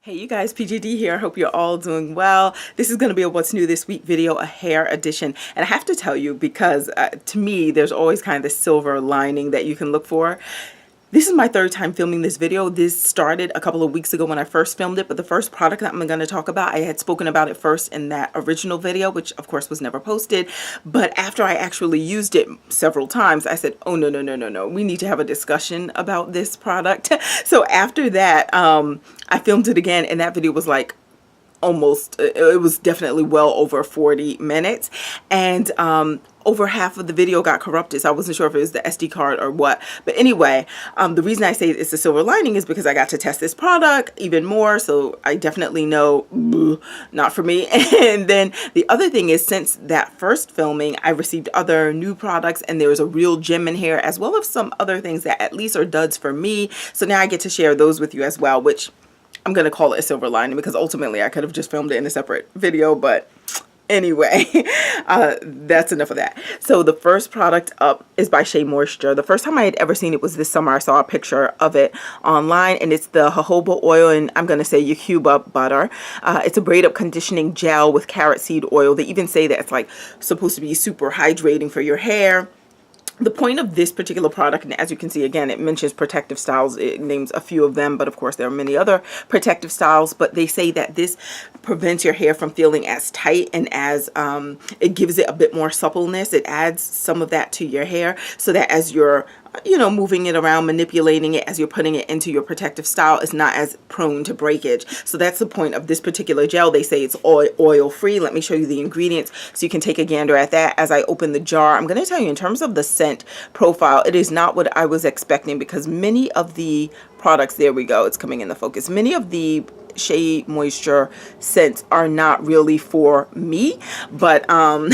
Hey you guys, PGD here. I hope you're all doing well. This is going to be a What's New This Week video, a hair edition. And I have to tell you, because to me, there's always kind of this silver lining that you can look for. This is my third time filming this video. This started a couple of weeks ago when I first filmed it, but the first product that I'm going to talk about, I had spoken about it first in that original video, which of course was never posted. But after I actually used it several times, I said, oh, no. We need to have a discussion about this product. So after that, I filmed it again, and that video was like almost, it was definitely well over 40 minutes. And over half of the video got corrupted, so I wasn't sure if it was the SD card or what. But anyway, the reason I say it's a silver lining is because I got to test this product even more, so I definitely know, not for me. And then the other thing is, since that first filming, I received other new products, and there was a real gem in here, as well as some other things that at least are duds for me. So now I get to share those with you as well, which I'm going to call it a silver lining, because ultimately I could have just filmed it in a separate video, but anyway, that's enough of that. So the first product up is by Shea Moisture. The first time I had ever seen it was this summer. I saw a picture of it online, and it's the jojoba oil, and I'm going to say yucuba butter. It's a braid up conditioning gel with carrot seed oil. They even say that it's like supposed to be super hydrating for your hair. The point of this particular product, and as you can see, again, it mentions protective styles. It names a few of them, but of course there are many other protective styles. But they say that this prevents your hair from feeling as tight, and as it gives it a bit more suppleness. It adds some of that to your hair, so that as you're moving it around, manipulating it, as you're putting it into your protective style, is not as prone to breakage. So that's the point of this particular gel. They say it's oil free. Let me show you the ingredients so you can take a gander at that. As I open the jar, I'm going to tell you, in terms of the scent profile, it is not what I was expecting, because many of the products, there we go, it's coming in the focus, many of the Shea Moisture scents are not really for me, but some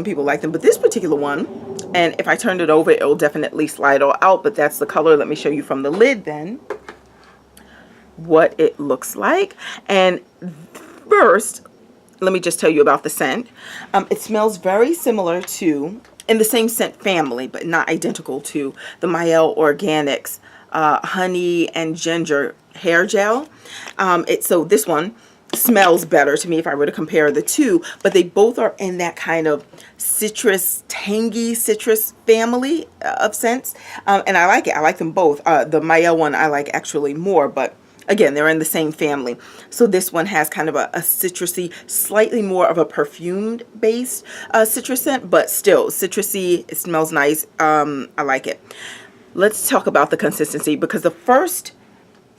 people like them. But this particular one, and if I turned it over, it'll definitely slide all out, but that's the color. Let me show you from the lid then what it looks like. And first, let me just tell you about the scent. It smells very similar to, in the same scent family, but not identical to, the MIelle Organics honey and ginger hair gel. So this one smells better to me if I were to compare the two, but they both are in that kind of citrus, tangy citrus family of scents, and I like it. I like them both. The MIelle one I like actually more, but again, they're in the same family. So this one has kind of a citrusy, slightly more of a perfumed based citrus scent, but still citrusy. It smells nice. I like it. Let's talk about the consistency, because the first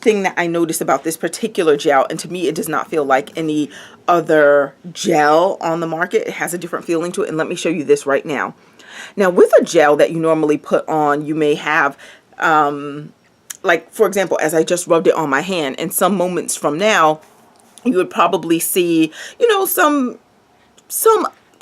thing that I noticed about this particular gel, and to me it does not feel like any other gel on the market. It has a different feeling to it, and let me show you this right now. Now, with a gel that you normally put on, you may have like, for example, as I just rubbed it on my hand, and some moments from now you would probably see some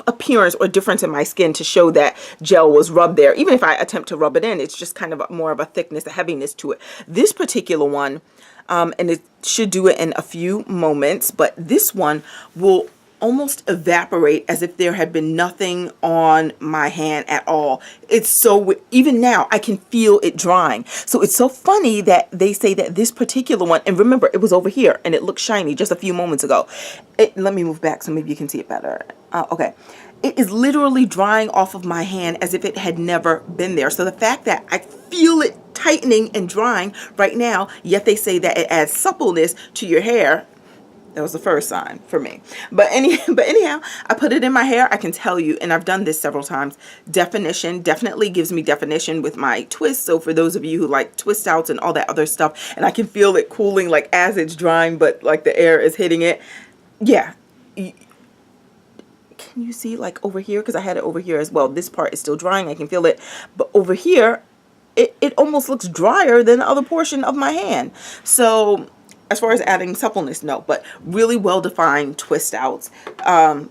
appearance or difference in my skin to show that gel was rubbed there. Even if I attempt to rub it in, it's just kind of more of a thickness, a heaviness to it. This particular one, and it should do it in a few moments, but this one will almost evaporate as if there had been nothing on my hand at all. It's so, even now I can feel it drying. So it's so funny that they say that this particular one, and remember, it was over here and it looked shiny just a few moments ago. Let me move back so maybe you can see it better. Okay. It is literally drying off of my hand as if it had never been there. So the fact that I feel it tightening and drying right now, yet they say that it adds suppleness to your hair, that was the first sign for me. But anyhow, I put it in my hair. I can tell you, and I've done this several times, definition definitely gives me definition with my twist. So for those of you who like twist outs and all that other stuff, and I can feel it cooling like as it's drying, but like the air is hitting it. Yeah. Can you see like over here? Because I had it over here as well. This part is still drying. I can feel it. But over here, it almost looks drier than the other portion of my hand. So as far as adding suppleness, no, but really well-defined twist outs.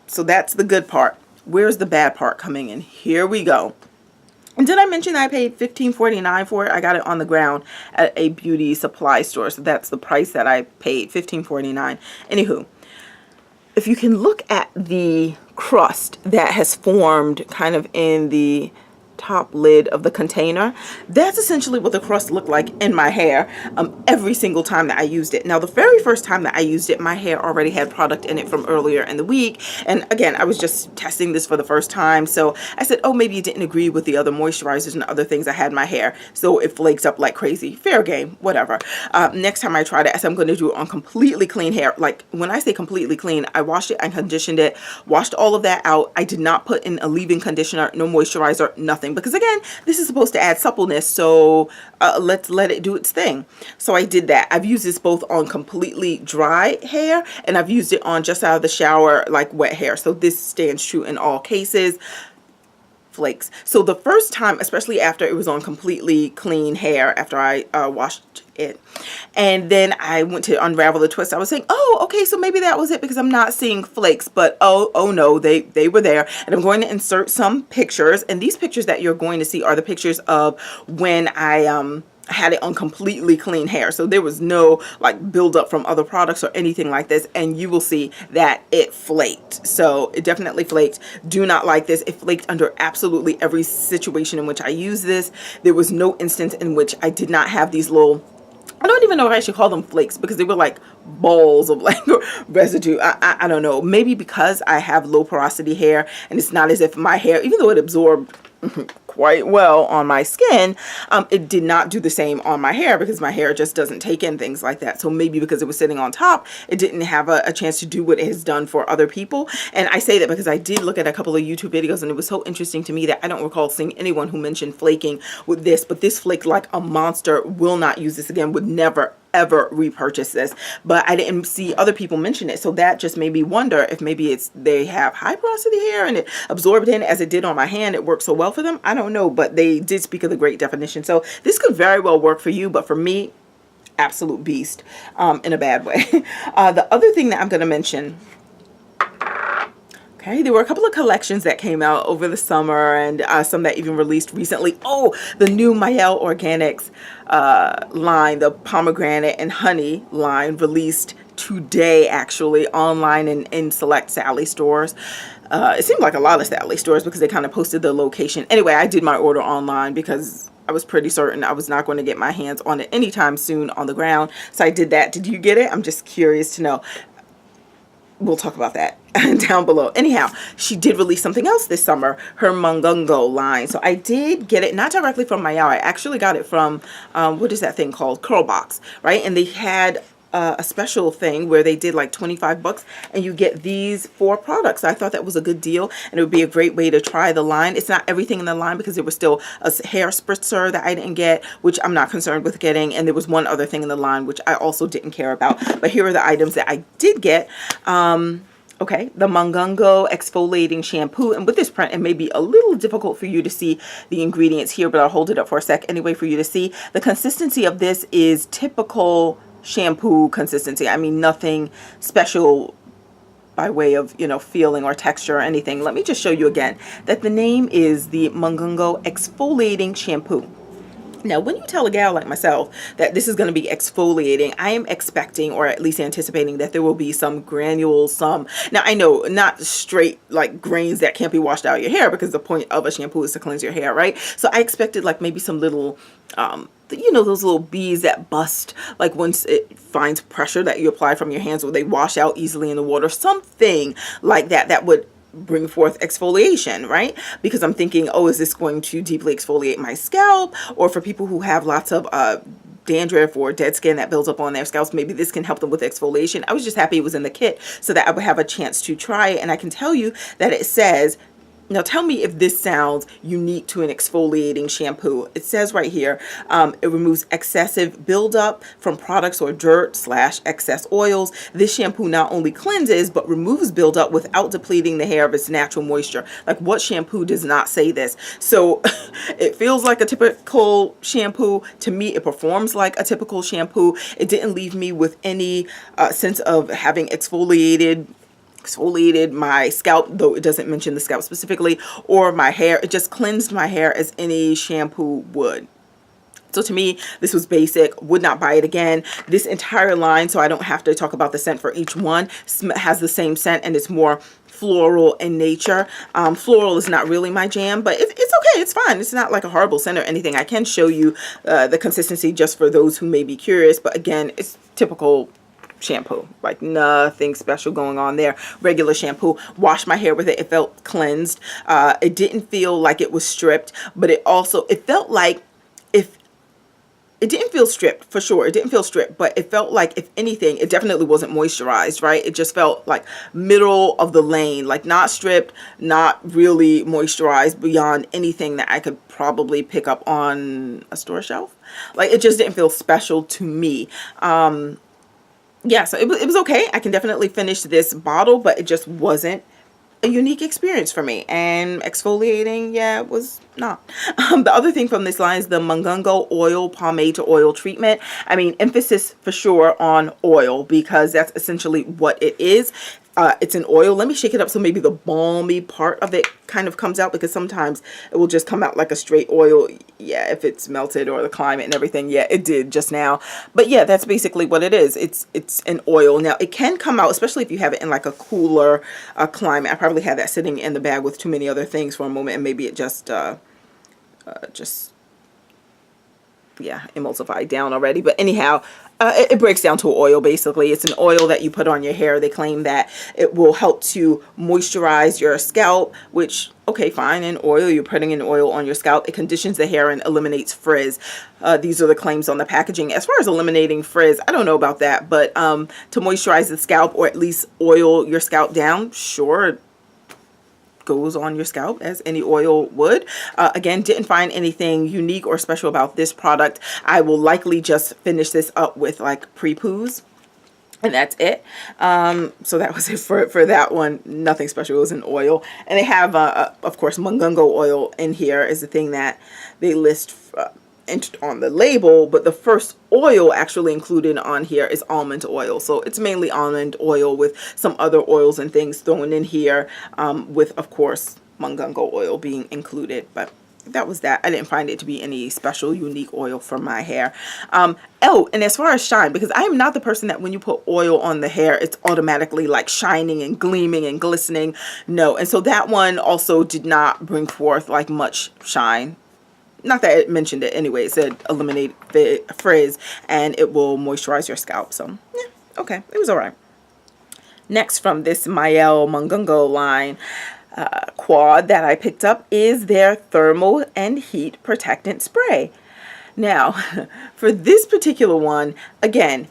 So that's the good part. Where's the bad part coming in? Here we go. And did I mention I paid $15.49 for it? I got it on the ground at a beauty supply store. So that's the price that I paid, $15.49. Anywho, if you can look at the crust that has formed kind of in the top lid of the container, that's essentially what the crust looked like in my hair every single time that I used it. Now, the very first time that I used it, my hair already had product in it from earlier in the week, and again, I was just testing this for the first time, so I said, oh, maybe it didn't agree with the other moisturizers and other things I had in my hair, so it flakes up like crazy. Fair game, whatever. Next time I tried it, I said I'm going to do it on completely clean hair. Like, when I say completely clean, I washed it, I conditioned it, washed all of that out. I did not put in a leave-in conditioner, no moisturizer, nothing, because again, this is supposed to add suppleness, so let's let it do its thing. So I did that. I've used this both on completely dry hair, and I've used it on just out of the shower, like wet hair. So this stands true in all cases. Flakes. So the first time, especially after it was on completely clean hair, after I washed it, and then I went to unravel the twist, I was saying, oh, okay, so maybe that was it, because I'm not seeing flakes. But oh no, they were there. And I'm going to insert some pictures, and these pictures that you're going to see are the pictures of when I had it on completely clean hair, so there was no like buildup from other products or anything like this, and you will see that it flaked. So it definitely flaked. Do not like this. It flaked under absolutely every situation in which I use this. There was no instance in which I did not have these little, I don't even know if I should call them flakes, because they were like balls of like residue. I don't know, maybe because I have low porosity hair, and it's not as if my hair, even though it absorbed quite well on my skin, it did not do the same on my hair, because my hair just doesn't take in things like that. So maybe because it was sitting on top, it didn't have a chance to do what it has done for other people. And I say that because I did look at a couple of YouTube videos, and it was so interesting to me that I don't recall seeing anyone who mentioned flaking with this, but this flaked like a monster. Will not use this again, would never ever repurchase this. But I didn't see other people mention it, so that just made me wonder if maybe it's they have high porosity hair and it absorbed in as it did on my hand. It worked so well for them. I don't know, but they did speak of the great definition. So this could very well work for you, but for me, absolute beast, in a bad way. The other thing that I'm going to mention, okay, there were a couple of collections that came out over the summer, and some that even released recently. Oh, the new MIelle Organics line, the pomegranate and honey line, released today, actually, online and in select Sally stores. It seemed like a lot of Sally stores, because they kind of posted the location. Anyway, I did my order online because I was pretty certain I was not going to get my hands on it anytime soon on the ground. So I did that. Did you get it? I'm just curious to know. We'll talk about that down below. Anyhow, she did release something else this summer, her Mongongo line. So I did get it, not directly from MIelle. I actually got it from, what is that thing called? Curlbox, right? And they had a special thing where they did like 25 bucks and you get these 4 products. I thought that was a good deal, and it would be a great way to try the line. It's not everything in the line, because there was still a hair spritzer that I didn't get, which I'm not concerned with getting, and there was one other thing in the line which I also didn't care about. But here are the items that I did get. Okay, the Mongongo exfoliating shampoo, and with this print it may be a little difficult for you to see the ingredients here, but I'll hold it up for a sec anyway for you to see. The consistency of this is typical shampoo consistency. I mean, nothing special by way of, you know, feeling or texture or anything. Let me just show you again that the name is the Mongongo exfoliating shampoo. Now, when you tell a gal like myself that this is going to be exfoliating, I am expecting, or at least anticipating, that there will be some granules, now I know not straight like grains that can't be washed out of your hair, because the point of a shampoo is to cleanse your hair, right? So I expected like maybe some little, you know, those little beads that bust like once it finds pressure that you apply from your hands, or they wash out easily in the water, something like that, that would bring forth exfoliation, right? Because I'm thinking, oh, is this going to deeply exfoliate my scalp? Or for people who have lots of dandruff or dead skin that builds up on their scalps, maybe this can help them with exfoliation. I was just happy it was in the kit so that I would have a chance to try it. And I can tell you that it says, now tell me if this sounds unique to an exfoliating shampoo. It says right here, it removes excessive buildup from products or dirt / excess oils. This shampoo not only cleanses, but removes buildup without depleting the hair of its natural moisture. Like, what shampoo does not say this? So it feels like a typical shampoo. To me, it performs like a typical shampoo. It didn't leave me with any sense of having exfoliated my scalp, though it doesn't mention the scalp specifically, or my hair. It just cleansed my hair as any shampoo would. So to me, this was basic. Would not buy it again. This entire line, so I don't have to talk about the scent for each one, has the same scent, and it's more floral in nature. Floral is not really my jam, but it's okay. It's fine. It's not like a horrible scent or anything. I can show you the consistency just for those who may be curious. But again, it's typical shampoo, like nothing special going on there. Regular shampoo. Washed my hair with it. It felt cleansed. It didn't feel like it was stripped, but it felt like, if it didn't feel stripped, for sure. It didn't feel stripped, but it felt like, if anything, it definitely wasn't moisturized, right? It just felt like middle of the lane, like not stripped, not really moisturized beyond anything that I could probably pick up on a store shelf. Like, it just didn't feel special to me. Yeah, so it was okay. I can definitely finish this bottle, but it just wasn't a unique experience for me. And exfoliating, yeah, it was not. The other thing from this line is the Mongongo oil pomade to oil treatment. I mean, emphasis for sure on oil, because that's essentially what it is. It's an oil. Let me shake it up so maybe the balmy part of it kind of comes out, because sometimes it will just come out like a straight oil. Yeah, if it's melted or the climate and everything. Yeah, it did just now. But yeah, that's basically what it is. It's an oil. Now, it can come out, especially if you have it in like a cooler climate. I probably had that sitting in the bag with too many other things for a moment, and maybe it just yeah, emulsified down already. But anyhow, it breaks down to oil. Basically, it's an oil that you put on your hair. They claim that it will help to moisturize your scalp, which, okay, fine. In oil, you're putting an oil on your scalp. It conditions the hair and eliminates frizz. These are the claims on the packaging. As far as eliminating frizz, I don't know about that, but to moisturize the scalp, or at least oil your scalp down, sure, goes on your scalp as any oil would. Again, didn't find anything unique or special about this product. I will likely just finish this up with like pre-poos, and that's it. So that was it for that one. Nothing special. It was an oil. And they have of course, Mongongo oil in here is the thing that they list on the label, but the first oil actually included on here is almond oil. So it's mainly almond oil with some other oils and things thrown in here, with, of course, Mongongo oil being included. But that was that. I didn't find it to be any special, unique oil for my hair. Oh, and as far as shine, because I am not the person that when you put oil on the hair, it's automatically like shining and gleaming and glistening. No. And so that one also did not bring forth like much shine. Not that it mentioned it anyway. It said eliminate frizz and it will moisturize your scalp. So yeah, okay, it was all right. Next, from this MIelle Mongongo line, quad that I picked up is their thermal and heat protectant spray. Now, for this particular one, again,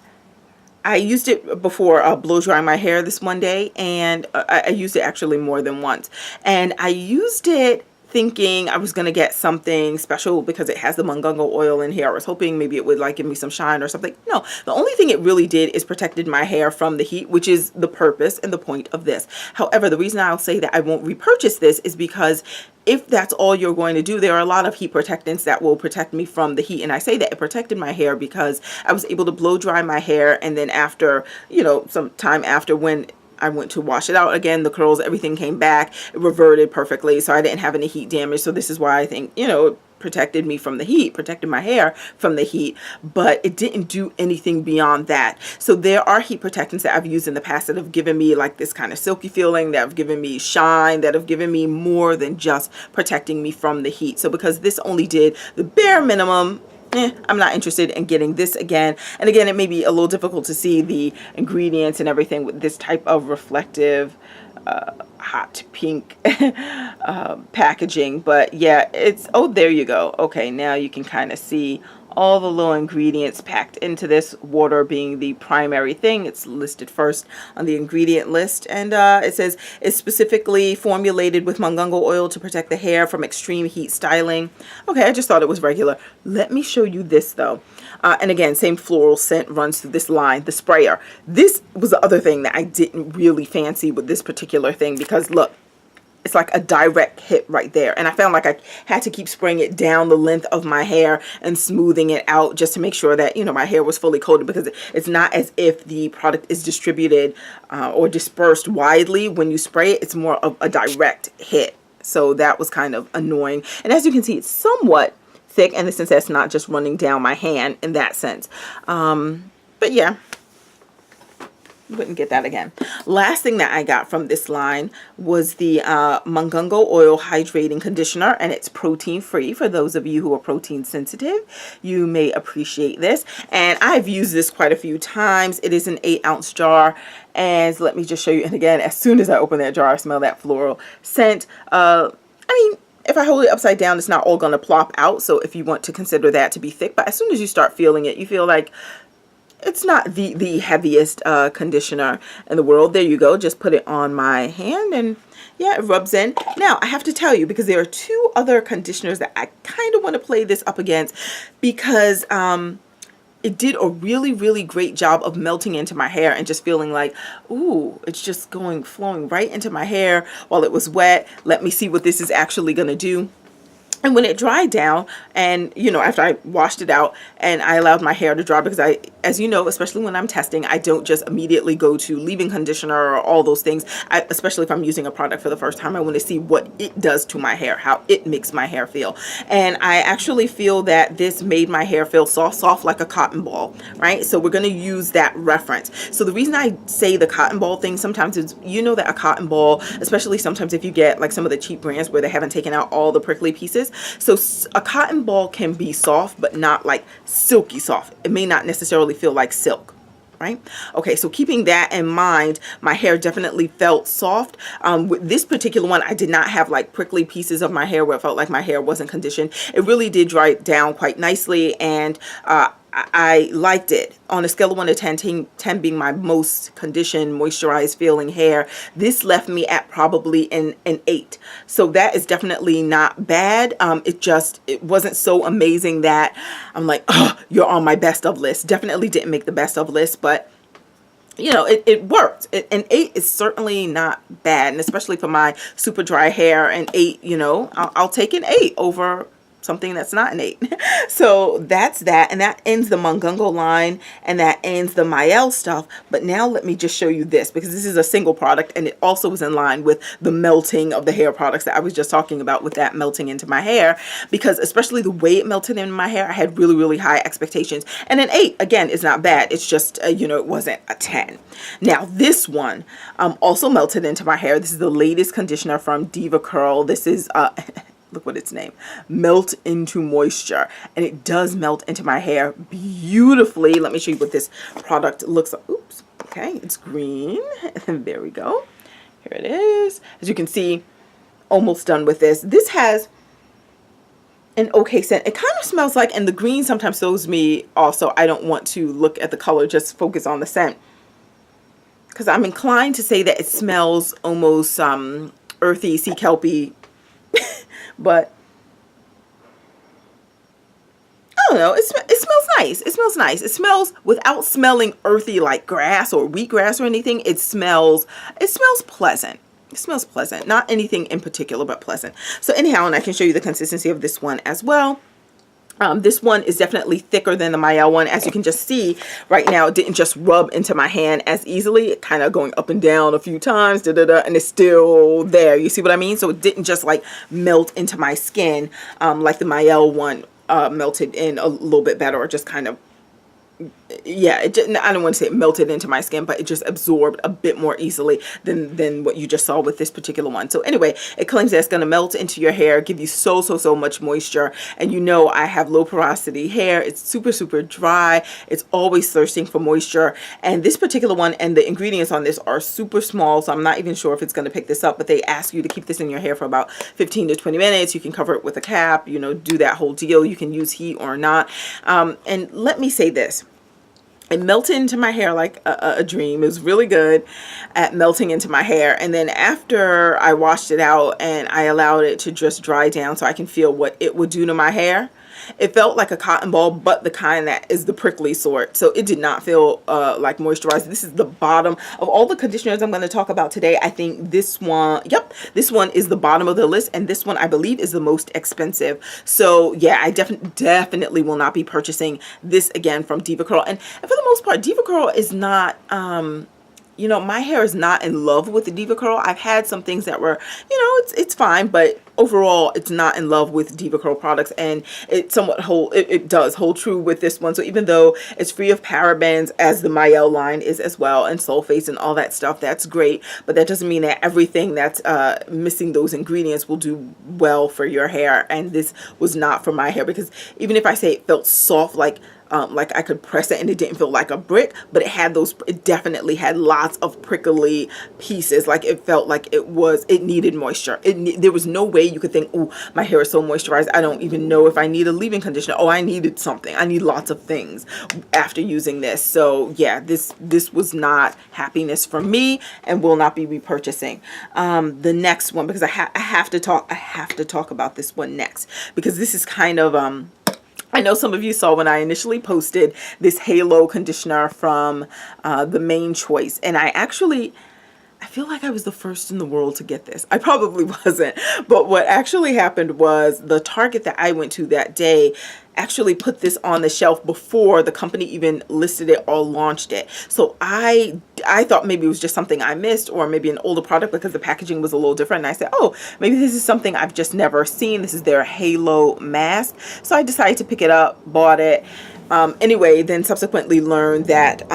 I used it before blow drying my hair this one day, and I used it actually more than once. And I used it thinking I was going to get something special because it has the Mongongo oil in here. I was hoping maybe it would like give me some shine or something. No, the only thing it really did is protected my hair from the heat, which is the purpose and the point of this. However, the reason I'll say that I won't repurchase this is because if that's all you're going to do, there are a lot of heat protectants that will protect me from the heat. And I say that it protected my hair because I was able to blow dry my hair, and then after, you know, some time after, when I went to wash it out again, the curls, everything came back, it reverted perfectly, so I didn't have any heat damage. So this is why I think, you know, it protected me from the heat, protected my hair from the heat, but it didn't do anything beyond that. So there are heat protectants that I've used in the past that have given me like this kind of silky feeling, that have given me shine, that have given me more than just protecting me from the heat. So because this only did the bare minimum, I'm not interested in getting this again. And again, it may be a little difficult to see the ingredients and everything with this type of reflective hot pink packaging. But yeah, it's, oh, there you go. Okay, now you can kind of see all the little ingredients packed into this, water being the primary thing. It's listed first on the ingredient list, and it says it's specifically formulated with Mongongo oil to protect the hair from extreme heat styling. Okay, I just thought it was regular. Let me show you this though. And again, same floral scent runs through this line, the sprayer. This was the other thing that I didn't really fancy with this particular thing, because look, it's like a direct hit right there. And I found like I had to keep spraying it down the length of my hair and smoothing it out just to make sure that, you know, my hair was fully coated, because it's not as if the product is distributed or dispersed widely. When you spray it, it's more of a direct hit. So that was kind of annoying. And as you can see, it's somewhat thick in the sense that it's not just running down my hand in that sense. But yeah. Wouldn't get that again. Last thing that I got from this line was the Mongongo Oil Hydrating Conditioner, and it's protein free. For those of you who are protein sensitive, you may appreciate this. And I've used this quite a few times. It is an 8-ounce jar, and let me just show you. And again, as soon as I open that jar, I smell that floral scent. I mean, if I hold it upside down, it's not all going to plop out. So if you want to consider that to be thick, but as soon as you start feeling it, you feel like it's not the heaviest conditioner in the world. There you go. Just put it on my hand, and yeah, it rubs in. Now, I have to tell you, because there are 2 other conditioners that I kind of want to play this up against, because it did a really, really great job of melting into my hair and just feeling like, ooh, it's just flowing right into my hair while it was wet. Let me see what this is actually going to do. And when it dried down, and you know, after I washed it out and I allowed my hair to dry, because I, as you know, especially when I'm testing, I don't just immediately go to leave-in conditioner or all those things. Especially if I'm using a product for the first time, I want to see what it does to my hair, how it makes my hair feel. And I actually feel that this made my hair feel soft like a cotton ball, right? So we're going to use that reference. So the reason I say the cotton ball thing sometimes is, you know, that a cotton ball, especially sometimes if you get like some of the cheap brands where they haven't taken out all the prickly pieces. So a cotton ball can be soft, but not like silky soft. It may not necessarily feel like silk, right? Okay, so keeping that in mind, my hair definitely felt soft. With this particular one, I did not have like prickly pieces of my hair where it felt like my hair wasn't conditioned. It really did dry down quite nicely, and I liked it. On a scale of 1 to 10, 10 being my most conditioned, moisturized feeling hair, this left me at probably an 8. So that is definitely not bad. It wasn't so amazing that I'm like, oh, you're on my best of list. Definitely didn't make the best of list, but you know, it worked. An 8 is certainly not bad, and especially for my super dry hair, an 8, you know, I'll take an 8 over something that's not an 8. So that's that, and that ends the Mongongo line, and that ends the MIelle stuff. But now let me just show you this, because this is a single product, and it also is in line with the melting of the hair products that I was just talking about, with that melting into my hair, because especially the way it melted in my hair, I had really, really high expectations. And an 8, again, is not bad. It's just, you know, it wasn't a 10. Now, this one also melted into my hair. This is the latest conditioner from Deva Curl. This is look what it's named, Melt Into Moisture, and it does melt into my hair beautifully. Let me show you what this product looks like. Oops, okay, it's green, and there we go. Here it is. As you can see, almost done with this. This has an okay scent. It kind of smells like, and the green sometimes throws me off, so I don't want to look at the color, just focus on the scent, because I'm inclined to say that it smells almost earthy, sea kelpy. But I don't know, it smells nice. It smells nice. It smells, without smelling earthy like grass or wheatgrass or anything, it smells pleasant. It smells pleasant. Not anything in particular, but pleasant. So anyhow, and I can show you the consistency of this one as well. This one is definitely thicker than the MIelle one. As you can just see right now, it didn't just rub into my hand as easily. It kind of going up and down a few times, and it's still there. You see what I mean? So it didn't just like melt into my skin like the MIelle one melted in a little bit better, or just kind of, yeah, it didn't, I don't want to say it melted into my skin, but it just absorbed a bit more easily than what you just saw with this particular one. So anyway, it claims that it's going to melt into your hair, give you so much moisture. And you know, I have low porosity hair. It's super dry. It's always thirsting for moisture. And this particular one, and the ingredients on this are super small, so I'm not even sure if it's going to pick this up, but they ask you to keep this in your hair for about 15 to 20 minutes. You can cover it with a cap, you know, do that whole deal. You can use heat or not. And let me say this. It melted into my hair like a dream. It was really good at melting into my hair. And then after I washed it out and I allowed it to just dry down so I can feel what it would do to my hair, it felt like a cotton ball, but the kind that is the prickly sort. So it did not feel like moisturizer. This is the bottom of all the conditioners I'm going to talk about today. I think this one, yep, this one is the bottom of the list, and this one I believe is the most expensive. So yeah, I definitely will not be purchasing this again from Deva Curl. And for the most part, Deva Curl is not you know, my hair is not in love with the Diva Curl. I've had some things that were, you know, it's fine, but overall it's not in love with Diva Curl products, and it somewhat it does hold true with this one. So even though it's free of parabens, as the MIelle line is as well, and sulfates and all that stuff, that's great, but that doesn't mean that everything that's missing those ingredients will do well for your hair. And this was not for my hair, because even if I say it felt soft, like I could press it and it didn't feel like a brick, but it definitely had lots of prickly pieces. Like it felt like it needed moisture. There was no way you could think, oh, my hair is so moisturized, I don't even know if I need a leave-in conditioner. Oh, I needed something. I need lots of things after using this. So yeah, this was not happiness for me, and will not be repurchasing. The next one, because I have to talk about this one next, because this is kind of I know some of you saw when I initially posted this Halo conditioner from the Main Choice, and I feel like I was the first in the world to get this. I probably wasn't, but what actually happened was the Target that I went to that day actually put this on the shelf before the company even listed it or launched it. So I thought maybe it was just something I missed, or maybe an older product, because the packaging was a little different. And I said, oh, maybe this is something I've just never seen. This is their Halo mask. So I decided to pick it up, bought it. Anyway, then subsequently learned that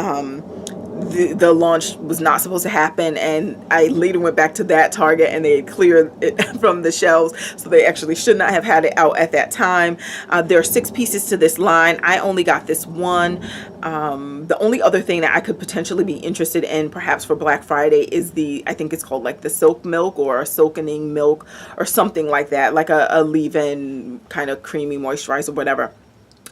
the launch was not supposed to happen, and I later went back to that Target and they had cleared it from the shelves, so they actually should not have had it out at that time. There are 6 pieces to this line. I only got this one. The only other thing that I could potentially be interested in, perhaps for Black Friday, is I think it's called like the Silk Milk or a Silkening Milk or something like that, like a leave-in kind of creamy moisturizer, whatever.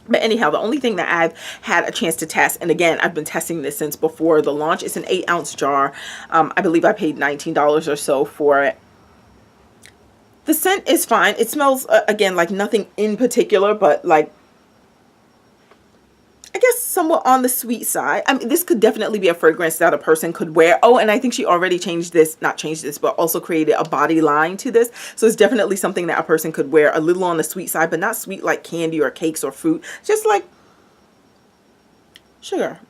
But anyhow, the only thing that I've had a chance to test, and again, I've been testing this since before the launch, it's an 8-ounce jar. I believe I paid $19 or so for it. The scent is fine. It smells, again, like nothing in particular, but like, I guess somewhat on the sweet side. I mean, this could definitely be a fragrance that a person could wear. Oh, and I think she already not changed this, but also created a body line to this. So it's definitely something that a person could wear, a little on the sweet side, but not sweet like candy or cakes or fruit. Just like sugar.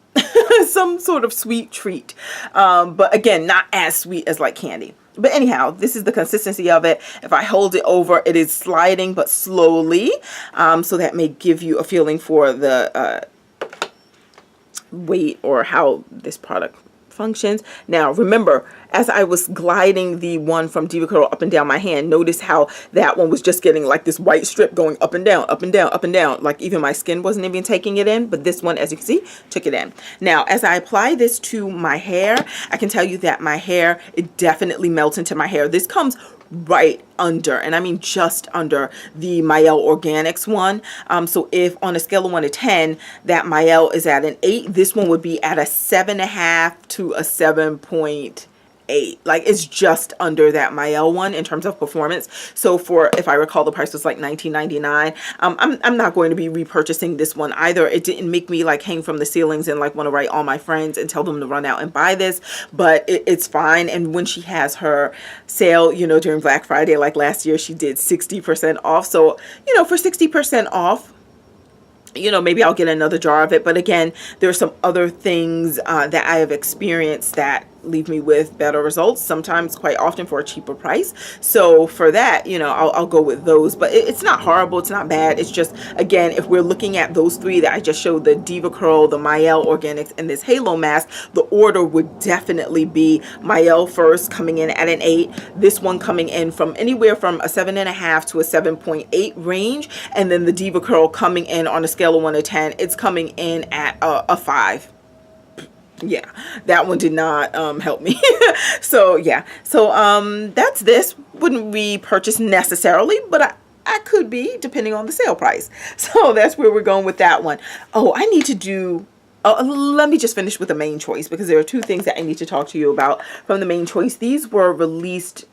Some sort of sweet treat. But again, not as sweet as like candy. But anyhow, this is the consistency of it. If I hold it over, it is sliding, but slowly. So that may give you a feeling for the weight or how this product functions. Now remember, as I was gliding the one from Diva Curl up and down my hand, notice how that one was just getting like this white strip going up and down, up and down, up and down. Like even my skin wasn't even taking it in, but this one, as you can see, took it in. Now, as I apply this to my hair, I can tell you that my hair, it definitely melts into my hair. This comes right under, and I mean just under, the MIelle Organics one. So if on a scale of 1 to 10, that MIelle is at an 8, this one would be at a 7.5 to a 7.8. Like it's just under that MIelle one in terms of performance. So if I recall, the price was like $19.99. I'm not going to be repurchasing this one either. It didn't make me like hang from the ceilings and like want to write all my friends and tell them to run out and buy this, but it's fine. And when she has her sale, you know, during Black Friday, like last year, she did 60% off. So, you know, for 60% off, you know, maybe I'll get another jar of it. But again, there are some other things that I have experienced that leave me with better results, sometimes quite often for a cheaper price. So for that, you know, I'll go with those. But it's not horrible, it's not bad. It's just, again, if we're looking at those 3 that I just showed, the Diva Curl, the MIelle Organics, and this Halo mask, the order would definitely be MIelle first, coming in at an 8, this one coming in from anywhere from a 7.5 to a 7.8 range, and then the Diva Curl coming in on a scale of 1 to 10, it's coming in at a 5. Yeah, that one did not help me. So yeah, so that's this. Wouldn't repurchase necessarily, but I could be, depending on the sale price. So that's where we're going with that one. Oh, I need to do, let me just finish with the Main Choice, because there are 2 things that I need to talk to you about from the Main Choice. These were released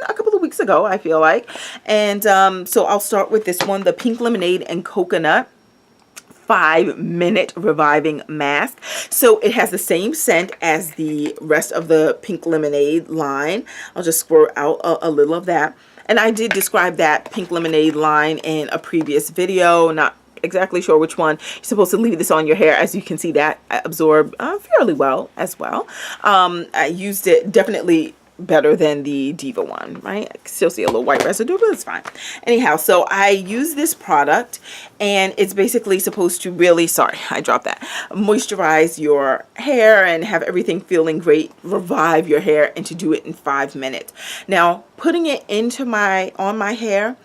a couple of weeks ago, I feel like. And so I'll start with this one, the Pink Lemonade and Coconut 5-minute reviving mask. So it has the same scent as the rest of the Pink Lemonade line. I'll just squirt out a little of that. And I did describe that Pink Lemonade line in a previous video, not exactly sure which one. You're supposed to leave this on your hair. As you can see, that I absorb fairly well as well. I used it definitely better than the Diva one, right? I can still see a little white residue, but it's fine. Anyhow, so I use this product, and it's basically supposed to really, sorry, I dropped that, moisturize your hair and have everything feeling great, revive your hair, and to do it in 5 minutes. Now, putting it into on my hair,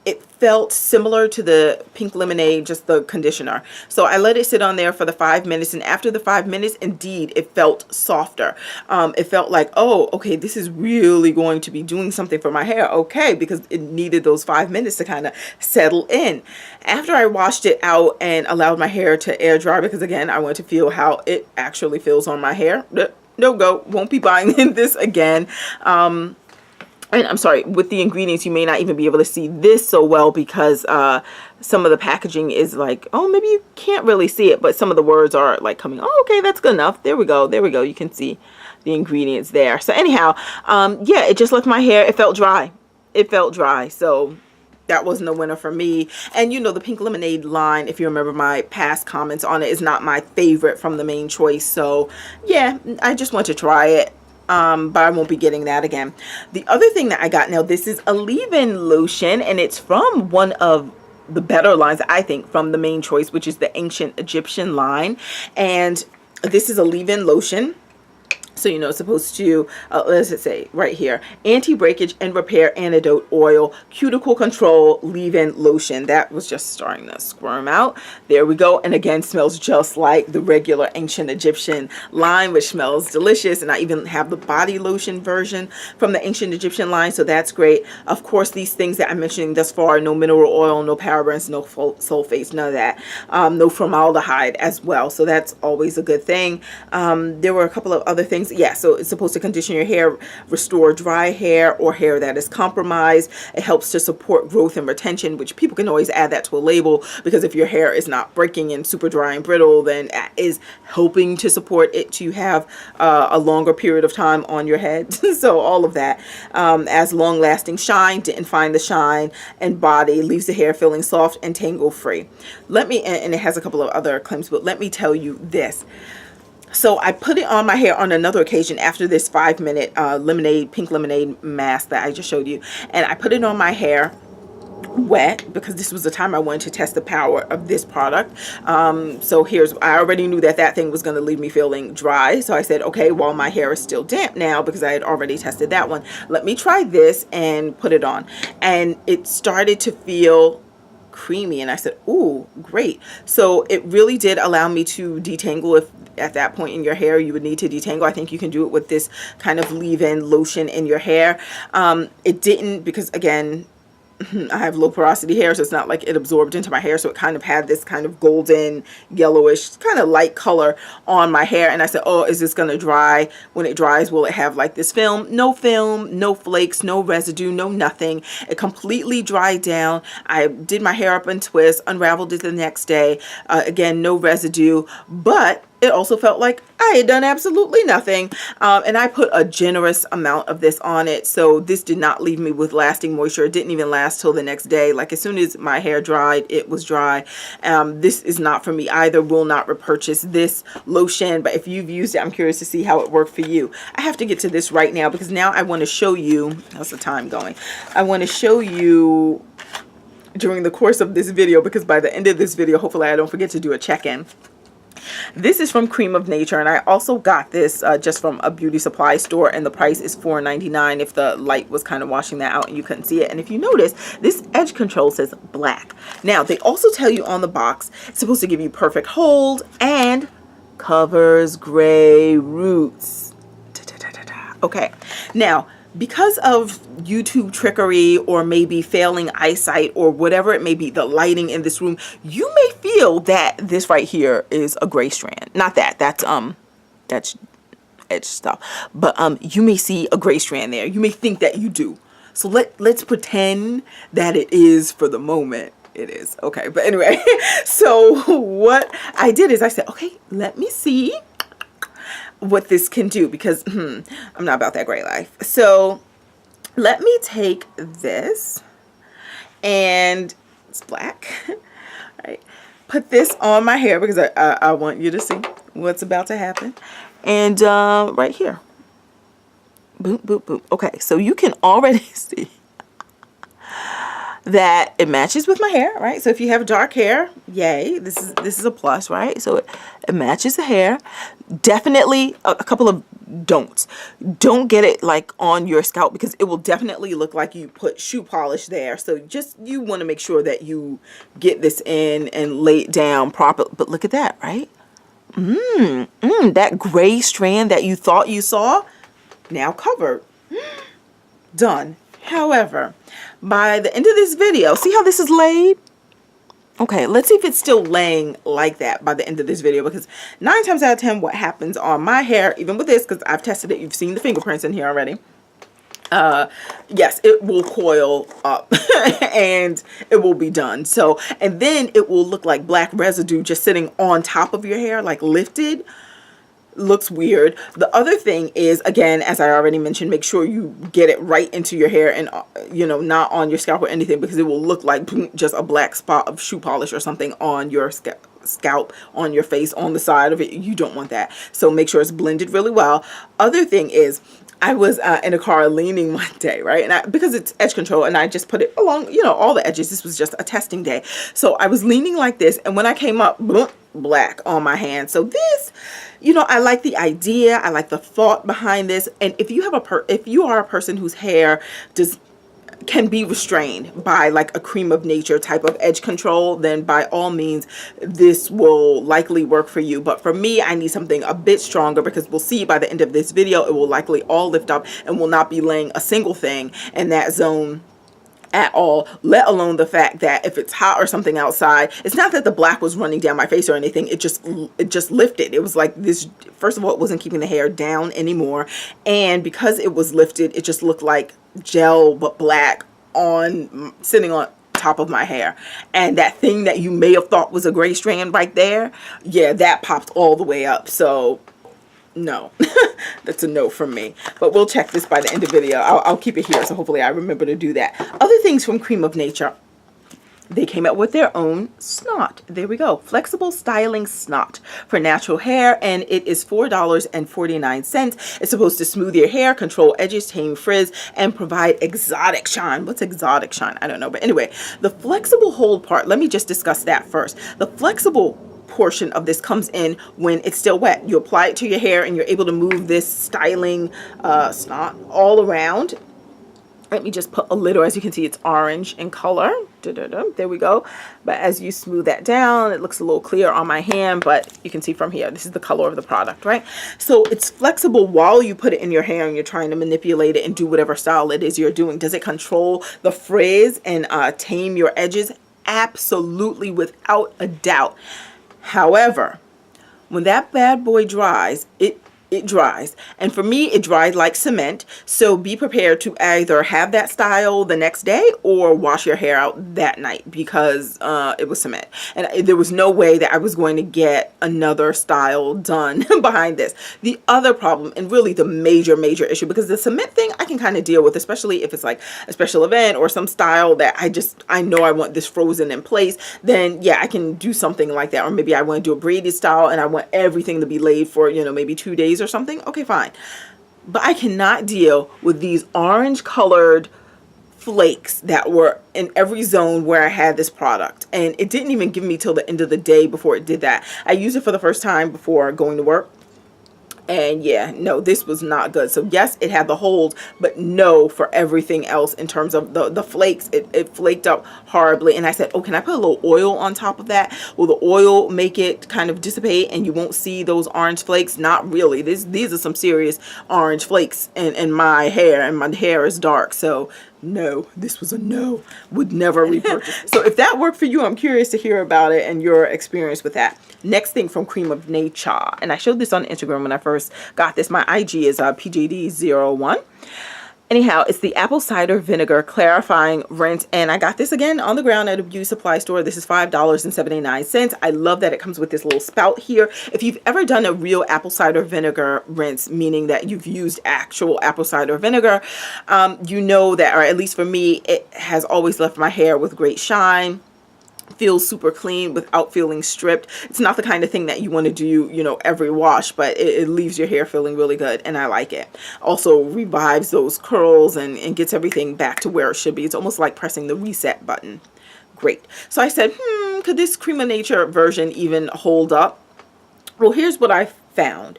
it felt similar to the Pink Lemonade, just the conditioner. So I let it sit on there for the 5 minutes, and after the 5 minutes, indeed, it felt softer. It felt like, oh, okay, this is really going to be doing something for my hair, okay, because it needed those 5 minutes to kind of settle in. After I washed it out and allowed my hair to air dry, because again, I want to feel how it actually feels on my hair. No go, won't be buying this again. And I'm sorry, with the ingredients, you may not even be able to see this so well because some of the packaging is like, oh, maybe you can't really see it, but some of the words are like coming, oh, okay, that's good enough. There we go. There we go. You can see the ingredients there. So anyhow, yeah, it just left my hair. It felt dry. It felt dry. So that wasn't a winner for me. And you know, the Pink Lemonade line, if you remember my past comments on it, is not my favorite from the main choice. So yeah, I just want to try it. But I won't be getting that again. The other thing that I got, now this is a leave-in lotion, and it's from one of the better lines, I think, from the main choice, which is the Ancient Egyptian line. And this is a leave-in lotion. So, you know, it's supposed to, what does it say right here? Anti-breakage and repair antidote oil, cuticle control, leave-in lotion. That was just starting to squirm out. There we go. And again, smells just like the regular Ancient Egyptian line, which smells delicious. And I even have the body lotion version from the Ancient Egyptian line. So that's great. Of course, these things that I'm mentioning thus far, no mineral oil, no parabens, no sulfates, none of that. No formaldehyde as well. So that's always a good thing. There were a couple of other things. Yeah, so it's supposed to condition your hair, restore dry hair or hair that is compromised. It helps to support growth and retention, which people can always add that to a label, because if your hair is not breaking and super dry and brittle, then it is helping to support it to have a longer period of time on your head. So all of that. As long-lasting shine, didn't find the shine, and body, leaves the hair feeling soft and tangle-free. Let me, and it has a couple of other claims, but let me tell you this. So I put it on my hair on another occasion after this 5-minute pink lemonade mask that I just showed you. And I put it on my hair wet because this was the time I wanted to test the power of this product. So I already knew that thing was going to leave me feeling dry. So I said, okay, while my hair is still damp now, because I had already tested that one, let me try this and put it on. And it started to feel creamy, and I said, ooh, great. So it really did allow me to detangle. If at that point in your hair you would need to detangle, I think you can do it with this kind of leave-in lotion in your hair. It didn't, because again, I have low porosity hair, so it's not like it absorbed into my hair, so it kind of had this kind of golden yellowish kind of light color on my hair. And I said, oh, is this going to dry? When it dries, will it have like this film, no flakes, no residue, no nothing. It completely dried down. I did my hair up in twists, unraveled it the next day. Again, no residue, but it also felt like I had done absolutely nothing. And I put a generous amount of this on it. So this did not leave me with lasting moisture. It didn't even last till the next day. Like as soon as my hair dried, it was dry. This is not for me either. Will not repurchase this lotion. But if you've used it, I'm curious to see how it worked for you. I have to get to this right now because now I want to show you, how's the time going? I want to show you during the course of this video, because by the end of this video, hopefully I don't forget to do a check-in. This is from Creme of Nature, and I also got this just from a beauty supply store, and the price is $4.99 if the light was kind of washing that out and you couldn't see it. And if you notice, this edge control says black. Now, they also tell you on the box it's supposed to give you perfect hold and covers gray roots. Okay, now, because of YouTube trickery or maybe failing eyesight or whatever it may be, the lighting in this room, you may feel that this right here is a gray strand. Not that, that's edge stuff. But you may see a gray strand there. You may think that you do. So let's pretend that it is for the moment. It is. Okay, but anyway, so what I did is I said, okay, let me see what this can do, because I'm not about that gray life. So let me take this, and it's black. Right, put this on my hair because I want you to see what's about to happen. And right here. Boop, boop, boop. Okay, so you can already see that it matches with my hair, right? So if you have dark hair, yay, this is a plus, right? So it matches the hair. Definitely a couple of don'ts. Don't get it like on your scalp because it will definitely look like you put shoe polish there. So just, you want to make sure that you get this in and lay it down properly. But look at that, right? That gray strand that you thought you saw, now covered. Done. However, by the end of this video, see how this is laid? Okay, let's see if it's still laying like that by the end of this video, because 9 times out of 10 what happens on my hair, even with this, because I've tested it, you've seen the fingerprints in here already. Yes, it will coil up and it will be done. So, and then it will look like black residue just sitting on top of your hair, like lifted. Looks weird. The other thing is, again, as I already mentioned, make sure you get it right into your hair and, you know, not on your scalp or anything, because it will look like just a black spot of shoe polish or something on your scalp, on your face, on the side of it. You don't want that. So make sure it's blended really well. Other thing is, I was in a car leaning one day, right? And because it's edge control, and I just put it along, you know, all the edges. This was just a testing day. So I was leaning like this, and when I came up, boom, black on my hand. So this, you know, I like the idea. I like the thought behind this. And if you have if you are a person whose hair can be restrained by like a Creme of Nature type of edge control, then by all means this will likely work for you. But for me, I need something a bit stronger, because we'll see by the end of this video it will likely all lift up and will not be laying a single thing in that zone at all, let alone the fact that if it's hot or something outside, it's not that the black was running down my face or anything, it just lifted. It was like this, first of all, it wasn't keeping the hair down anymore, and because it was lifted, it just looked like gel but black sitting on top of my hair. And that thing that you may have thought was a gray strand right there, yeah, that popped all the way up. So no, that's a no from me. But we'll check this by the end of the video. I'll keep it here, so hopefully I remember to do that. Other things from Creme of Nature. They came out with their own Snot. There we go. Flexible styling Snot for natural hair, and it is $4.49. It's supposed to smooth your hair, control edges, tame frizz, and provide exotic shine. What's exotic shine? I don't know. But anyway, the flexible hold part, let me just discuss that first. The flexible portion of this comes in when it's still wet. You apply it to your hair and you're able to move this styling Snot all around. Let me just put a little, as you can see, it's orange in color. There we go. But as you smooth that down, it looks a little clear on my hand, but you can see from here, this is the color of the product, right? So it's flexible while you put it in your hair and you're trying to manipulate it and do whatever style it is you're doing. Does it control the frizz and tame your edges? Absolutely, without a doubt. However, when that bad boy dries, it dries, and for me it dried like cement. So be prepared to either have that style the next day or wash your hair out that night, because it was cement, and there was no way that I was going to get another style done behind this. The other problem, and really the major issue, because the cement thing I can kind of deal with, especially if it's like a special event or some style that I know I want this frozen in place, then yeah, I can do something like that. Or maybe I want to do a braided style and I want everything to be laid for, you know, maybe 2 days or something. Okay, fine. But I cannot deal with these orange colored flakes that were in every zone where I had this product, and it didn't even give me till the end of the day before it did that. I used it for the first time before going to work, and yeah, no, this was not good. So yes, it had the hold, but no for everything else in terms of the flakes. It flaked up horribly, and I said, oh, can I put a little oil on top of that? Will the oil make it kind of dissipate and you won't see those orange flakes? Not really. These are some serious orange flakes in my hair, and my hair is dark, so no, this was a no. Would never repurchase. So if that worked for you, I'm curious to hear about it and your experience with that. Next thing from Creme of Nature, and I showed this on Instagram when I first got this. My IG is PJD01. Anyhow, it's the apple cider vinegar clarifying rinse, and I got this again on the ground at a beauty supply store. This is $5.79. I love that it comes with this little spout here. If you've ever done a real apple cider vinegar rinse, meaning that you've used actual apple cider vinegar, you know that, or at least for me, it has always left my hair with great shine. feels super clean without feeling stripped. It's not the kind of thing that you want to do, you know, every wash, but it leaves your hair feeling really good, and I like it. Also revives those curls and gets everything back to where it should be. It's almost like pressing the reset button. Great. So I said, could this Creme of Nature version even hold up? Well, here's what I found.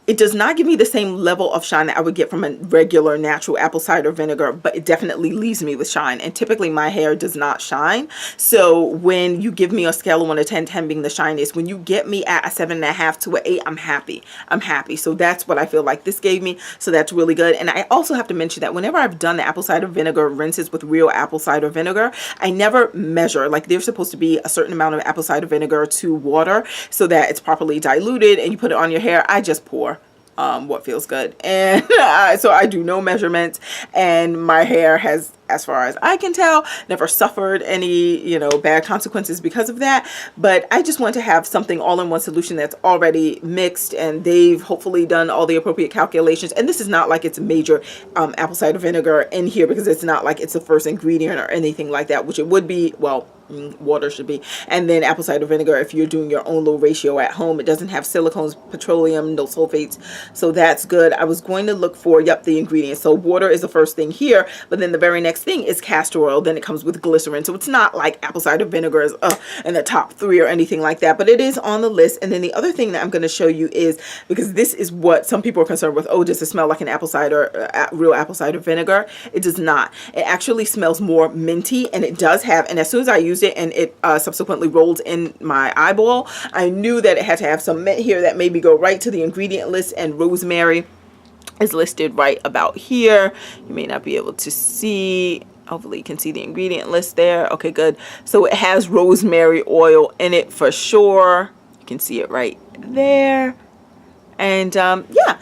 It does not give me the same level of shine that I would get from a regular natural apple cider vinegar, but it definitely leaves me with shine. And typically my hair does not shine. So when you give me a scale of 1 to 10, 10 being the shiniest, when you get me at a 7.5 to an 8, I'm happy. I'm happy. So that's what I feel like this gave me. So that's really good. And I also have to mention that whenever I've done the apple cider vinegar rinses with real apple cider vinegar, I never measure. Like, there's supposed to be a certain amount of apple cider vinegar to water so that it's properly diluted and you put it on your hair. I just pour what feels good, and so I do no measurements, and my hair has, as far as I can tell, never suffered any, you know, bad consequences because of that. But I just want to have something all-in-one solution that's already mixed, and they've hopefully done all the appropriate calculations. And this is not like it's a major apple cider vinegar in here, because it's not like it's the first ingredient or anything like that, which it would be. Well, water should be, and then apple cider vinegar if you're doing your own little ratio at home. It doesn't have silicones, petroleum, no sulfates, so that's good. I was going to look for, yep, the ingredients. So water is the first thing here, but then the very next thing is castor oil. Then it comes with glycerin, so it's not like apple cider vinegar is in the top 3 or anything like that, but it is on the list. And then the other thing that I'm going to show you is, because this is what some people are concerned with, oh, does it smell like an apple cider, real apple cider vinegar? It does not. It actually smells more minty, and it does have, and as soon as I used it and it subsequently rolled in my eyeball, I knew that it had to have some mint here. That made me go right to the ingredient list, and rosemary is listed right about here. You may not be able to see, hopefully you can see the ingredient list there. Okay, good. So it has rosemary oil in it for sure. You can see it right there. And yeah,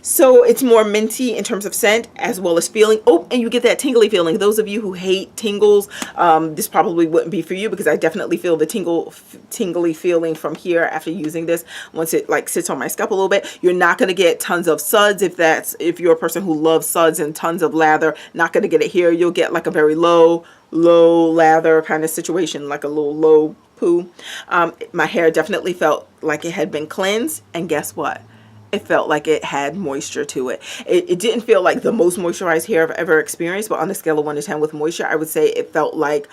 so it's more minty in terms of scent as well as feeling. Oh, and you get that tingly feeling. Those of you who hate tingles, this probably wouldn't be for you, because I definitely feel the tingly feeling from here after using this. Once it like sits on my scalp a little bit, you're not going to get tons of suds. If you're a person who loves suds and tons of lather, not going to get it here. You'll get like a very low lather kind of situation, like a little low poo. My hair definitely felt like it had been cleansed, and guess what? It felt like it had moisture to it. It didn't feel like the most moisturized hair I've ever experienced, but on a scale of 1 to 10 with moisture, I would say it felt like,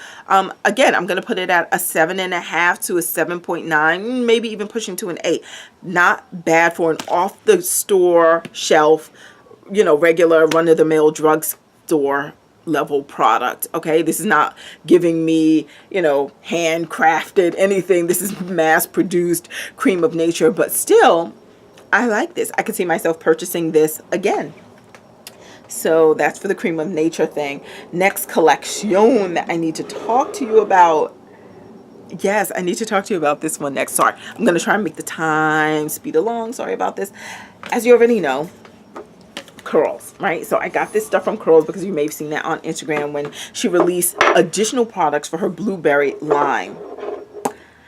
again, I'm going to put it at a 7.5 to a 7.9, maybe even pushing to an 8. Not bad for an off the store shelf, you know, regular run-of-the-mill drugstore level product. Okay, this is not giving me, you know, handcrafted anything. This is mass produced Creme of Nature, but still, I like this. I could see myself purchasing this again. So that's for the Creme of Nature thing. Next collection that I need to talk to you about. Yes, I need to talk to you about this one next. Sorry, I'm going to try and make the time speed along. Sorry about this. As you already know, curls, right? So I got this stuff from Curls because you may have seen that on Instagram when she released additional products for her blueberry line.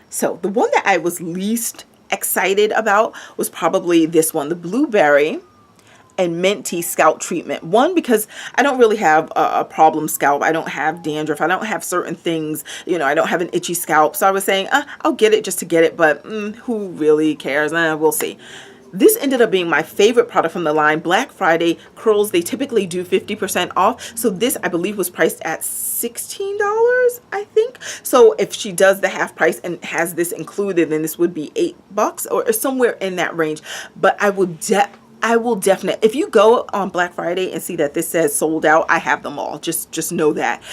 So the one that I was least excited about was probably this one, the blueberry and mint tea scalp treatment. One, because I don't really have a problem scalp. I don't have dandruff. I don't have certain things, you know, I don't have an itchy scalp. So I was saying, I'll get it just to get it, but who really cares? We'll see. This ended up being my favorite product from the line. Black Friday Curls, they typically do 50% off. So this, I believe, was priced at $16, I think. So if she does the half price and has this included, then this would be $8 or somewhere in that range. But I will definitely, if you go on Black Friday and see that this says sold out, I have them all. Just know that.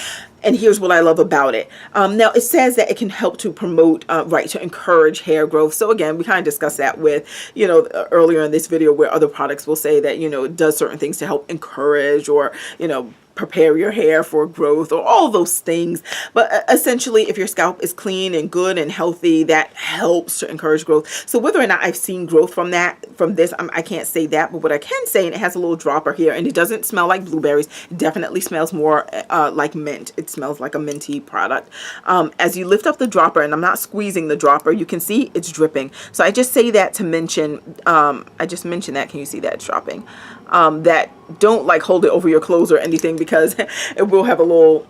And here's what I love about it. Now, it says that it can help to promote, to encourage hair growth. So again, we kind of discussed that with, you know, earlier in this video, where other products will say that, you know, it does certain things to help encourage or, you know, prepare your hair for growth or all those things. But essentially, if your scalp is clean and good and healthy, that helps to encourage growth. So whether or not I've seen growth from this, I can't say that. But what I can say, and it has a little dropper here, and it doesn't smell like blueberries. It definitely smells more like mint. It smells like a minty product. As you lift up the dropper, and I'm not squeezing the dropper, you can see it's dripping. So I just say that to mention, I just mentioned that. Can you see that it's dropping? That don't like hold it over your clothes or anything, because it will have a little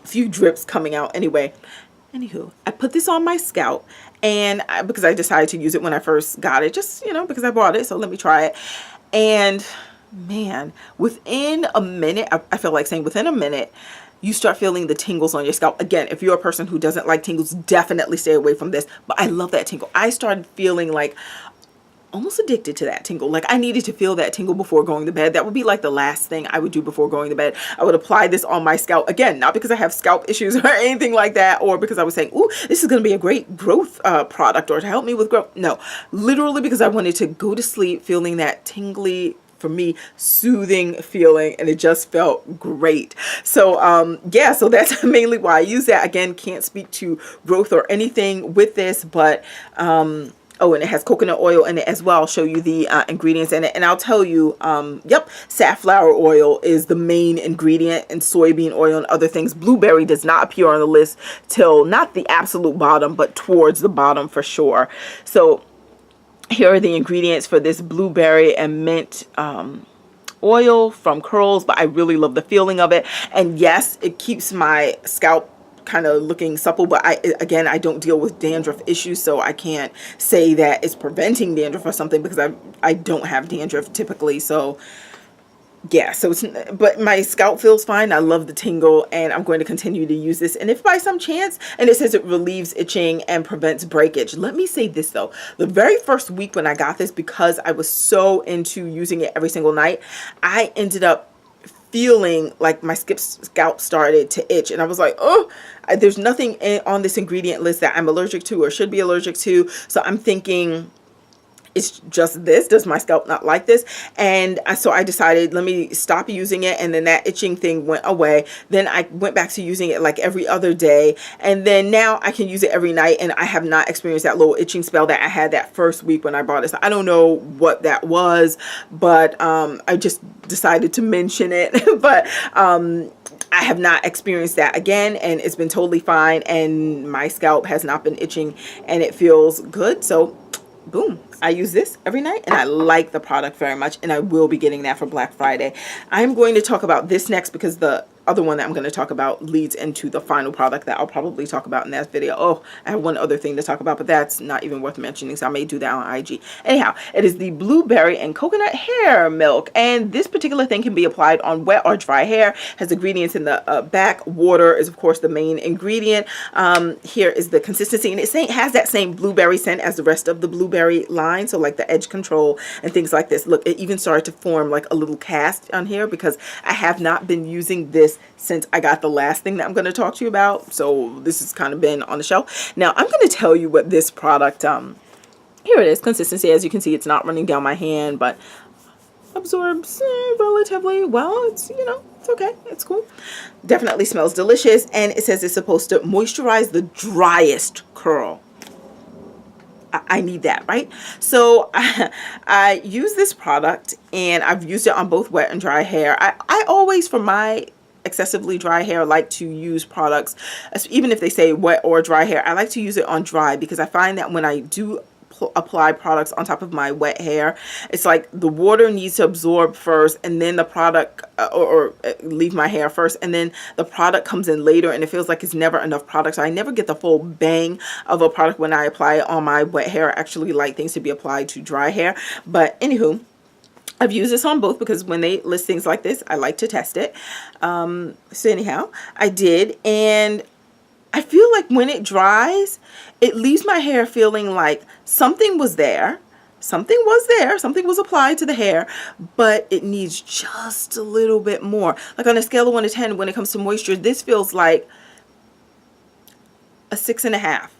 few drips coming out anyway. Anywho, I put this on my scalp, and because I decided to use it when I first got it, just, you know, because I bought it, so let me try it. And man, within a minute, I feel like saying within a minute, you start feeling the tingles on your scalp. Again, if you're a person who doesn't like tingles, definitely stay away from this. But I love that tingle. I started feeling like almost addicted to that tingle. Like I needed to feel that tingle before going to bed. That would be like the last thing I would do before going to bed. I would apply this on my scalp. Again, not because I have scalp issues or anything like that, or because I was saying, ooh, this is going to be a great growth product or to help me with growth. No, literally because I wanted to go to sleep feeling that tingly, for me, soothing feeling, and it just felt great. So yeah, so that's mainly why I use that. Again, can't speak to growth or anything with this, but oh, and it has coconut oil in it as well. I'll show you the ingredients in it, and I'll tell you, yep, safflower oil is the main ingredient, and soybean oil and other things. Blueberry does not appear on the list till not the absolute bottom, but towards the bottom for sure. So here are the ingredients for this blueberry and mint oil from Curls, but I really love the feeling of it. And yes, it keeps my scalp kind of looking supple, but again, I don't deal with dandruff issues, so I can't say that it's preventing dandruff or something, because I don't have dandruff typically. So yeah, so it's, but my scalp feels fine. I love the tingle, and I'm going to continue to use this. And if by some chance, and it says it relieves itching and prevents breakage. Let me say this though, the very first week when I got this, because I was so into using it every single night, I ended up feeling like my scalp started to itch, and I was like, oh, there's nothing on this ingredient list that I'm allergic to or should be allergic to. So I'm thinking, it's just this. Does my scalp not like this? And so I decided, let me stop using it. And then that itching thing went away. Then I went back to using it like every other day. And then now I can use it every night. And I have not experienced that little itching spell that I had that first week when I bought it. So I don't know what that was, but I just decided to mention it. But I have not experienced that again, and it's been totally fine. And my scalp has not been itching, and it feels good. So boom, I use this every night, and I like the product very much, and I will be getting that for Black Friday. I'm going to talk about this next because the other one that I'm going to talk about leads into the final product that I'll probably talk about in that video. Oh, I have one other thing to talk about, but that's not even worth mentioning, so I may do that on IG. Anyhow, it is the blueberry and coconut hair milk, and this particular thing can be applied on wet or dry hair. Has ingredients in the back. Water is of course the main ingredient. Here is the consistency, and it has that same blueberry scent as the rest of the blueberry line, so like the edge control and things like this. Look, it even started to form like a little cast on here because I have not been using this since I got the last thing that I'm going to talk to you about. So this has kind of been on the shelf. Now I'm going to tell you what this product, here it is, consistency. As you can see, it's not running down my hand, but absorbs relatively well. It's, you know, it's okay. It's cool. Definitely smells delicious. And it says it's supposed to moisturize the driest curl. I need that, right? So I use this product, and I've used it on both wet and dry hair. I always, for my excessively dry hair, like to use products, even if they say wet or dry hair, I like to use it on dry, because I find that when I do apply products on top of my wet hair, it's like the water needs to absorb first, and then the product or leave my hair first, and then the product comes in later, and it feels like it's never enough product. So I never get the full bang of a product when I apply it on my wet hair. I actually like things to be applied to dry hair. But anywho, I've used this on both because when they list things like this, I like to test it. So anyhow, I did, and I feel like when it dries, it leaves my hair feeling like something was there. Something was there. Something was applied to the hair, but it needs just a little bit more. Like on a scale of 1 to 10, when it comes to moisture, this feels like a 6.5.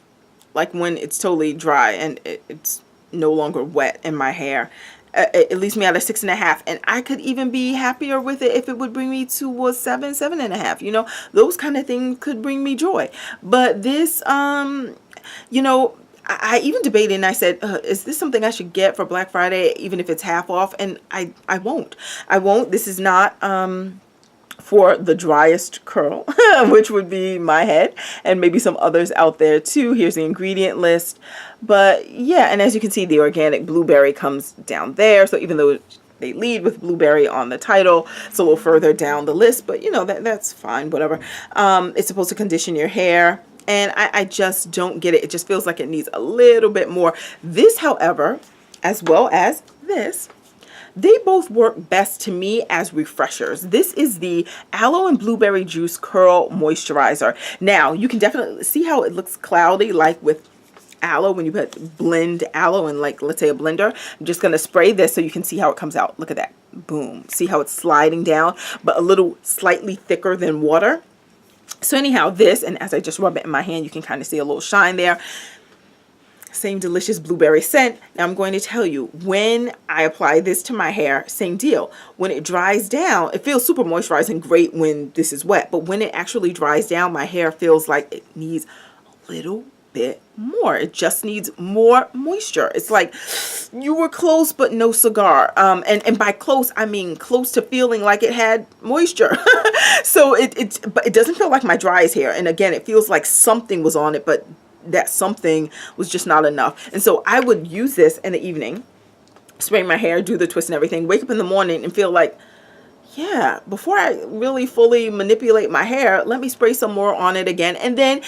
Like when it's totally dry and it's no longer wet in my hair. It leaves me at a 6.5, and I could even be happier with it if it would bring me to a 7, 7.5. You know, those kind of things could bring me joy. But this, you know, I even debated, and I said, is this something I should get for Black Friday, even if it's half off? And I won't. I won't. This is not for the driest curl, which would be my head, and maybe some others out there too. Here's the ingredient list. But yeah, and as you can see, the organic blueberry comes down there. So even though they lead with blueberry on the title. It's a little further down the list, but you know, that's fine, whatever. It's supposed to condition your hair, and I just don't get it. It just feels like it needs a little bit more. This, however, as well as this, they both work best to me as refreshers. This is the Aloe and Blueberry Juice Curl Moisturizer. Now, you can definitely see how it looks cloudy, like with aloe, when you blend aloe in, like, let's say a blender. I'm just going to spray this so you can see how it comes out. Look at that. Boom. See how it's sliding down, but a little slightly thicker than water. So anyhow, this, and as I just rub it in my hand, you can kind of see a little shine there. Same delicious blueberry scent. Now I'm going to tell you, when I apply this to my hair, same deal. When it dries down, it feels super moisturizing, great when this is wet, but when it actually dries down, my hair feels like it needs a little bit more. It just needs more moisture. It's like you were close but no cigar. And by close, I mean close to feeling like it had moisture. So but it doesn't feel like my dry hair. And again, it feels like something was on it, but that something was just not enough. And so I would use this in the evening, spray my hair, do the twist and everything, wake up in the morning and feel like, yeah, before I really fully manipulate my hair, let me spray some more on it again. And then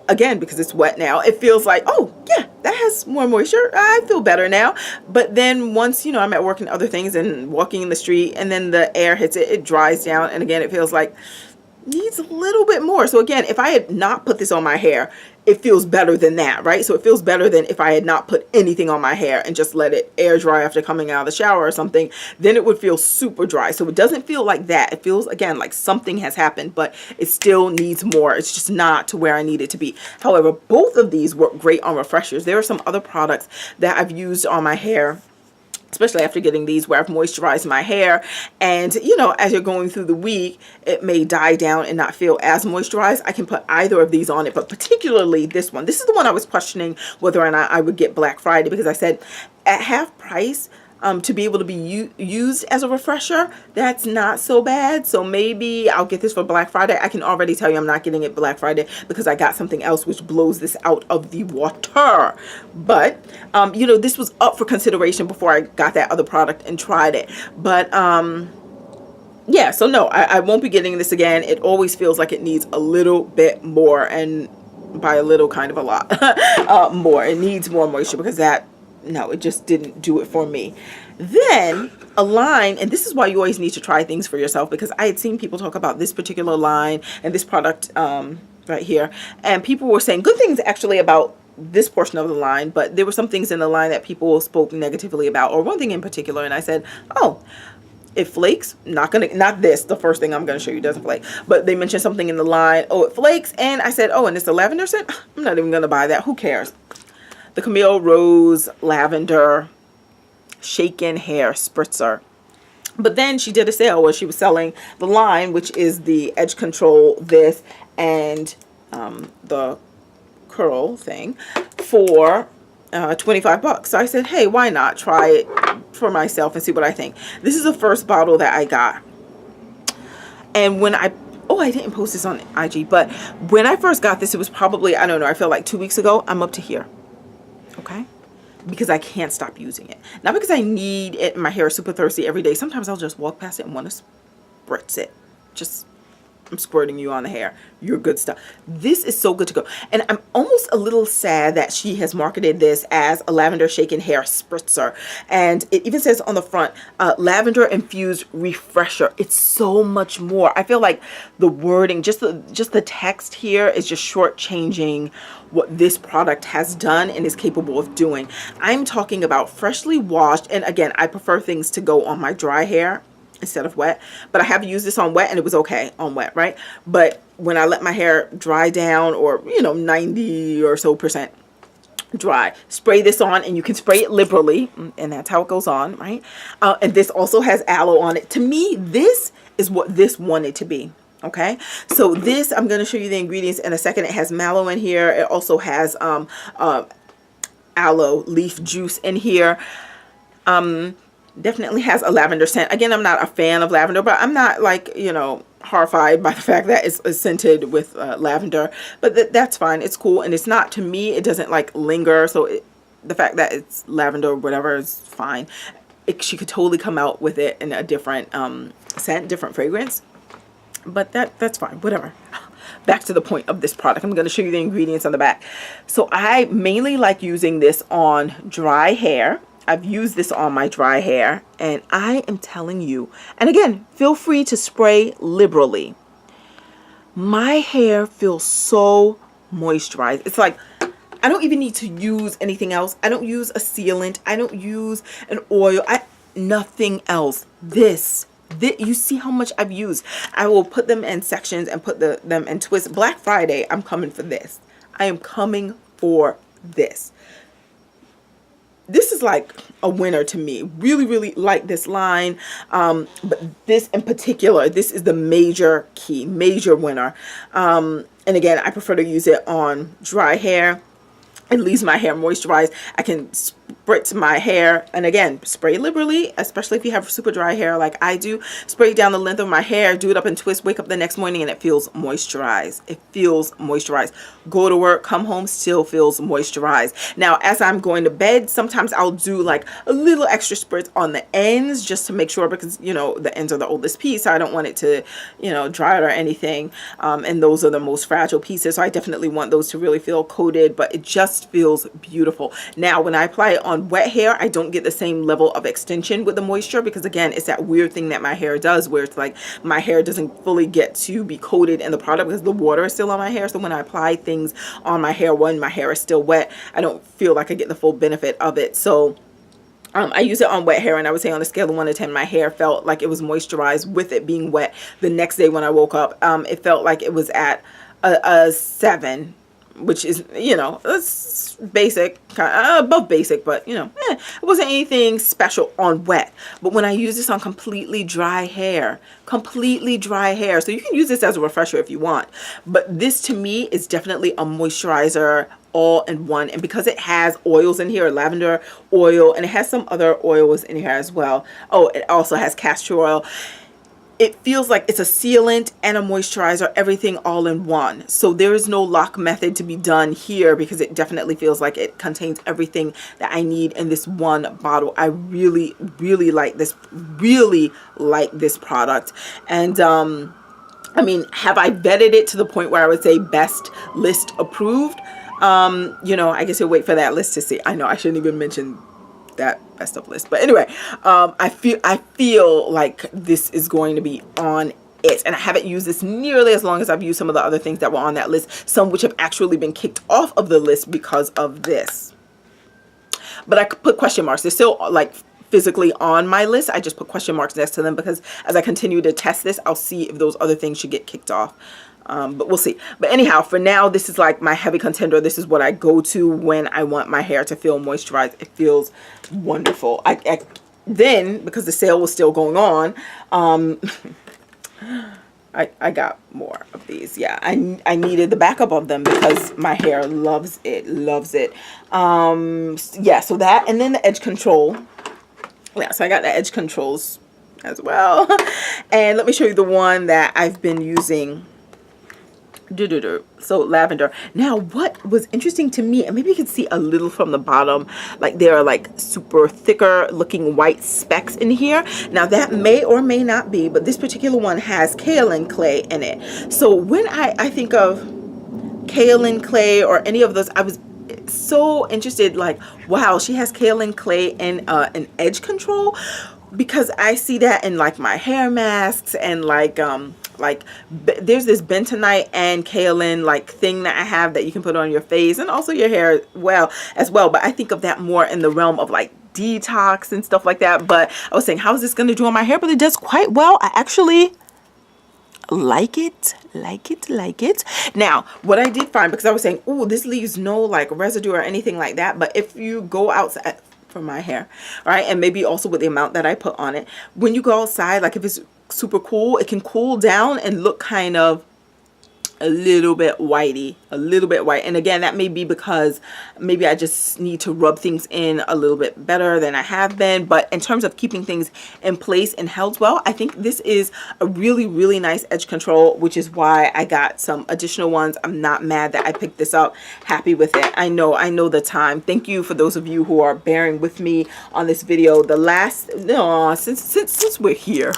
again, because it's wet now, it feels like, oh yeah, that has more moisture. I feel better now. But then once, you know, I'm at work and other things and walking in the street, and then the air hits it, it dries down. And again, it feels like needs a little bit more. So again, if I had not put this on my hair, it feels better than that, right? So it feels better than if I had not put anything on my hair and just let it air dry after coming out of the shower or something. Then it would feel super dry. So it doesn't feel like that. It feels, again, like something has happened, but it still needs more. It's just not to where I need it to be. However, both of these work great on refreshers. There are some other products that I've used on my hair, especially after getting these, where I've moisturized my hair, and you know, as you're going through the week, it may die down and not feel as moisturized. I can put either of these on it, but particularly this one. This is the one I was questioning whether or not I would get Black Friday, because I said at half price, to be able to be used as a refresher, that's not so bad. So maybe I'll get this for Black Friday. I can already tell you I'm not getting it Black Friday because I got something else which blows this out of the water. But you know, this was up for consideration before I got that other product and tried it. But yeah, so no, I won't be getting this again. It always feels like it needs a little bit more, and by a little, kind of a lot more. It needs more moisture, because that, no, it just didn't do it for me. Then a line, and this is why you always need to try things for yourself, because I had seen people talk about this particular line and this product right here, and people were saying good things actually about this portion of the line, but there were some things in the line that people spoke negatively about, or one thing in particular, and I said, oh, it flakes. Not this, the first thing I'm gonna show you doesn't flake, but they mentioned something in the line, oh, it flakes, and I said, oh, and it's a lavender scent. I'm not even gonna buy that. Who cares? The Camille Rose Lavender Shaken Hair Spritzer. But then she did a sale where she was selling the line, which is the Edge Control, this, and the curl thing, for 25 bucks. So I said, hey, why not try it for myself and see what I think. This is the first bottle that I got. And when I didn't post this on IG, but when I first got this, it was probably, I don't know, I feel like 2 weeks ago. I'm up to here. Okay, because I can't stop using it. Not because I need it, my hair is super thirsty every day. Sometimes I'll just walk past it and want to spritz it. Just, I'm squirting you on the hair. You're good stuff. This is so good to go. And I'm almost a little sad that she has marketed this as a lavender shaken hair spritzer. And it even says on the front, lavender infused refresher. It's so much more. I feel like the wording, just the text here is just shortchanging what this product has done and is capable of doing. I'm talking about freshly washed, and again, I prefer things to go on my dry hair instead of wet, but I have used this on wet and it was okay on wet, right? But when I let my hair dry down, or you know, 90 or so percent dry, spray this on, and you can spray it liberally, and that's how it goes on, right? And this also has aloe on it. To me, this is what this wanted to be. Okay, so this, I'm going to show you the ingredients in a second. It has mallow in here. It also has aloe leaf juice in here. Definitely has a lavender scent. Again, I'm not a fan of lavender, but I'm not, like, you know, horrified by the fact that it's scented with lavender. But that's fine. It's cool, and it's not, to me, it doesn't like linger. So the fact that it's lavender or whatever is fine. she could totally come out with it in a different scent, different fragrance. But that's fine, whatever. Back to the point of this product. I'm going to show you the ingredients on the back. So I mainly like using this on dry hair. I've used this on my dry hair, and I am telling you, and again, feel free to spray liberally. My hair feels so moisturized. It's like I don't even need to use anything else. I don't use a sealant. I don't use an oil. Nothing else. This, you see how much I've used. I will put them in sections and put them in twists. Black Friday, I'm coming for this. I am coming for this. This is like a winner to me. Really, really like this line. But this in particular, this is the major key, major winner. And again, I prefer to use it on dry hair. It leaves my hair moisturized. I can spritz my hair, and again, spray liberally, especially if you have super dry hair like I do. Spray down the length of my hair, do it up in twists, wake up the next morning, and it feels moisturized. It feels moisturized. Go to work, come home, still feels moisturized. Now, as I'm going to bed, sometimes I'll do like a little extra spritz on the ends just to make sure, because, you know, the ends are the oldest piece, so I don't want it to, you know, dry out or anything. And those are the most fragile pieces, so I definitely want those to really feel coated, but it just feels beautiful. Now, when I apply it on wet hair, I don't get the same level of extension with the moisture, because again, it's that weird thing that my hair does where it's like my hair doesn't fully get to be coated in the product because the water is still on my hair. So when I apply things on my hair when my hair is still wet, I don't feel like I get the full benefit of it. So I use it on wet hair, and I would say on a scale of 1 to 10, my hair felt like it was moisturized with it being wet. The next day when I woke up, it felt like it was at a 7, which is, you know, it's basic, above basic, but, you know, it wasn't anything special on wet. But when I use this on completely dry hair, so you can use this as a refresher if you want, but this to me is definitely a moisturizer all in one. And because it has oils in here, lavender oil, and it has some other oils in here as well. Oh, it also has castor oil. It feels like it's a sealant and a moisturizer, everything all in one. So there is no lock method to be done here, because it definitely feels like it contains everything that I need in this one bottle. I really, really like this product. And I mean, have I vetted it to the point where I would say best list approved? You know, I guess you'll wait for that list to see. I know I shouldn't even mention that best of list, but anyway, I feel like this is going to be on it, and I haven't used this nearly as long as I've used some of the other things that were on that list, some which have actually been kicked off of the list because of this. But I put question marks. They're still like physically on my list. I just put question marks next to them because as I continue to test this, I'll see if those other things should get kicked off. But we'll see. But anyhow, for now, this is like my heavy contender. This is what I go to when I want my hair to feel moisturized. It feels wonderful. Then, because the sale was still going on, I got more of these. Yeah, I needed the backup of them because my hair loves it. Yeah, so that, and then the edge control. Yeah, so I got the edge controls as well. And let me show you the one that I've been using. So lavender. Now what was interesting to me, and maybe you can see a little from the bottom, like there are like super thicker looking white specks in here. Now that may or may not be, but this particular one has kaolin clay in it. So when I think of kaolin clay or any of those, I was so interested, like, wow, she has kaolin clay in an edge control, because I see that in like my hair masks, and like there's this bentonite and kaolin like thing that I have that you can put on your face and also your hair as well. But I think of that more in the realm of like detox and stuff like that. But I was saying, how is this going to do on my hair? But it does quite well. I actually like it. Now, what I did find, because I was saying, oh, this leaves no like residue or anything like that. But if you go outside, for my hair, right, and maybe also with the amount that I put on it, when you go outside, like if it's super cool, it can cool down and look kind of a little bit whitey, a little bit white. And again, that may be because maybe I just need to rub things in a little bit better than I have been. But in terms of keeping things in place and held well, I think this is a really, really nice edge control, which is why I got some additional ones. I'm not mad that I picked this up. Happy with it. I know the time. Thank you for those of you who are bearing with me on this video. The last, no, since we're here,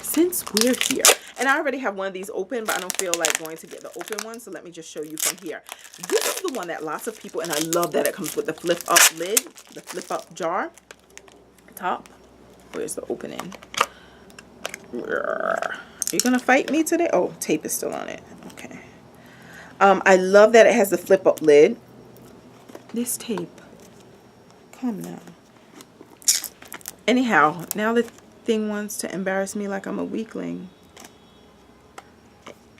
since we're here. And I already have one of these open, but I don't feel like going to get the open one. So let me just show you from here. This is the one that lots of people, and I love that it comes with the flip up lid, the flip up jar. Top. Where's the opening? Are you going to fight me today? Oh, tape is still on it. Okay. I love that it has the flip up lid. This tape. Calm down. Anyhow, now the thing wants to embarrass me like I'm a weakling.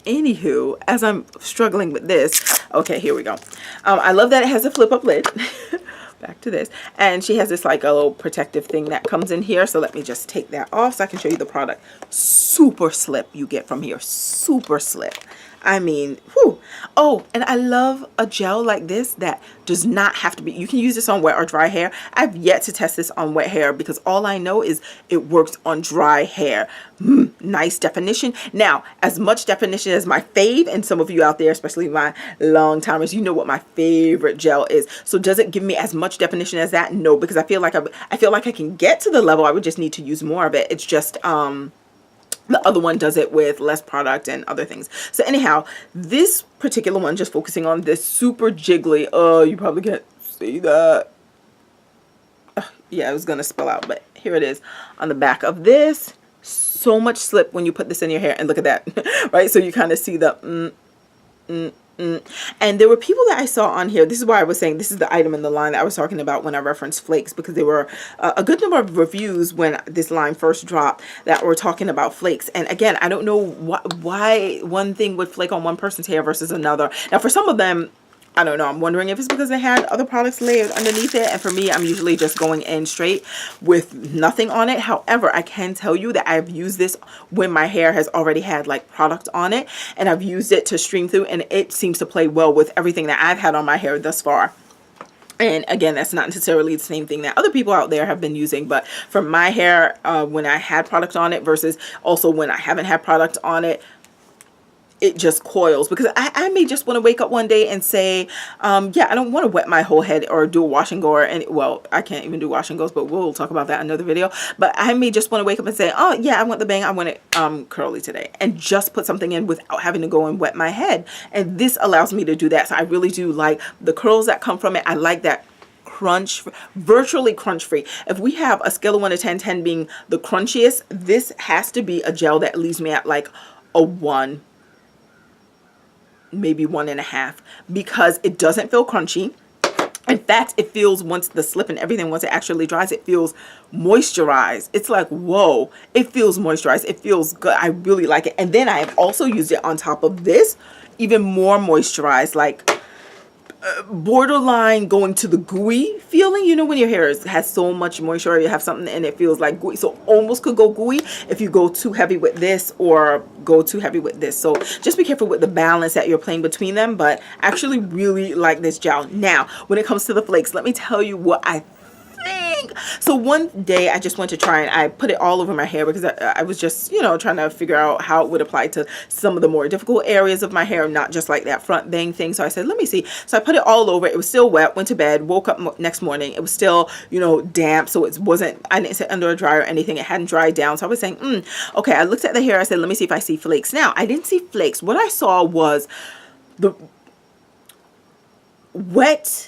Anywho, as I'm struggling with this, okay, here we go. I love that it has a flip up lid. Back to this. And she has this like a little protective thing that comes in here. So let me just take that off so I can show you the product. Super slip you get from here. Super slip. I mean, whew. Oh, and I love a gel like this that does not have to be, you can use this on wet or dry hair. I've yet to test this on wet hair because all I know is it works on dry hair. Nice definition. Now, as much definition as my fave, and some of you out there, especially my long timers, you know what my favorite gel is. So does it give me as much definition as that? No, because I feel like I can get to the level. I would just need to use more of it. It's just, the other one does it with less product and other things. So anyhow, this particular one, just focusing on this super jiggly. Oh, you probably can't see that. Yeah, I was going to spill out, but here it is on the back of this. So much slip when you put this in your hair. And look at that, right? So you kind of see the and there were people that I saw on here. This is why I was saying this is the item in the line that I was talking about when I referenced flakes, because there were a good number of reviews when this line first dropped that were talking about flakes. And again, I don't know why one thing would flake on one person's hair versus another. Now, for some of them, I don't know. I'm wondering if it's because they had other products layered underneath it. And for me, I'm usually just going in straight with nothing on it. However, I can tell you that I've used this when my hair has already had like product on it. And I've used it to stream through. And it seems to play well with everything that I've had on my hair thus far. And again, that's not necessarily the same thing that other people out there have been using. But for my hair, when I had product on it versus also when I haven't had product on it, it just coils. Because I may just want to wake up one day and say, yeah, I don't want to wet my whole head or do a wash and go, and well, I can't even do wash and goes, but we'll talk about that in another video. But I may just want to wake up and say, oh yeah, I want the bang, I want it curly today, and just put something in without having to go and wet my head. And this allows me to do that. So I really do like the curls that come from it. I like that crunch, virtually crunch free. If we have a scale of 1 to 10, 10 being the crunchiest, this has to be a gel that leaves me at like a 1, maybe 1.5, because it doesn't feel crunchy. In fact, it feels, once the slip and everything, once it actually dries, it feels moisturized. It's like, whoa, it feels moisturized. It feels good. I really like it. And then I have also used it on top of this, even more moisturized, like borderline going to the gooey feeling. You know, when your hair has so much moisture, you have something and it feels like gooey. So almost could go gooey if you go too heavy with this or go too heavy with this. So just be careful with the balance that you're playing between them. But I actually really like this gel. Now, when it comes to the flakes, let me tell you what I think. So one day I just went to try and I put it all over my hair because I was just, you know, trying to figure out how it would apply to some of the more difficult areas of my hair, not just like that front bang thing. So I said, let me see. So I put it all over. It was still wet, went to bed, woke up next morning. It was still, you know, damp. So it wasn't, I didn't sit under a dryer or anything. It hadn't dried down. So I was saying, okay. I looked at the hair. I said, let me see if I see flakes. Now, I didn't see flakes. What I saw was the wet,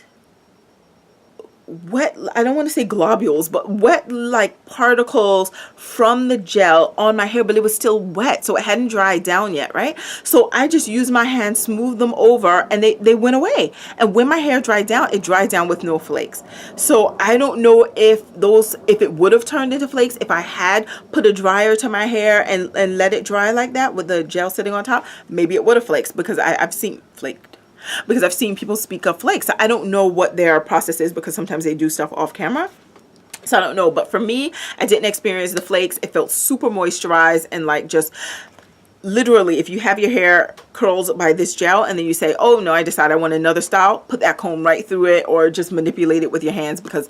I don't want to say globules, but wet like particles from the gel on my hair, but it was still wet, so it hadn't dried down yet, right? So I just used my hand, smoothed them over, and they went away. And when my hair dried down, it dried down with no flakes. So I don't know if it would have turned into flakes if I had put a dryer to my hair and let it dry like that with the gel sitting on top. Maybe it would have flakes, because I've seen flaked. Because I've seen people speak of flakes. I don't know what their process is, because sometimes they do stuff off camera. So I don't know. But for me, I didn't experience the flakes. It felt super moisturized and like just literally, if you have your hair curls by this gel and then you say, oh no, I decide I want another style, put that comb right through it, or just manipulate it with your hands, because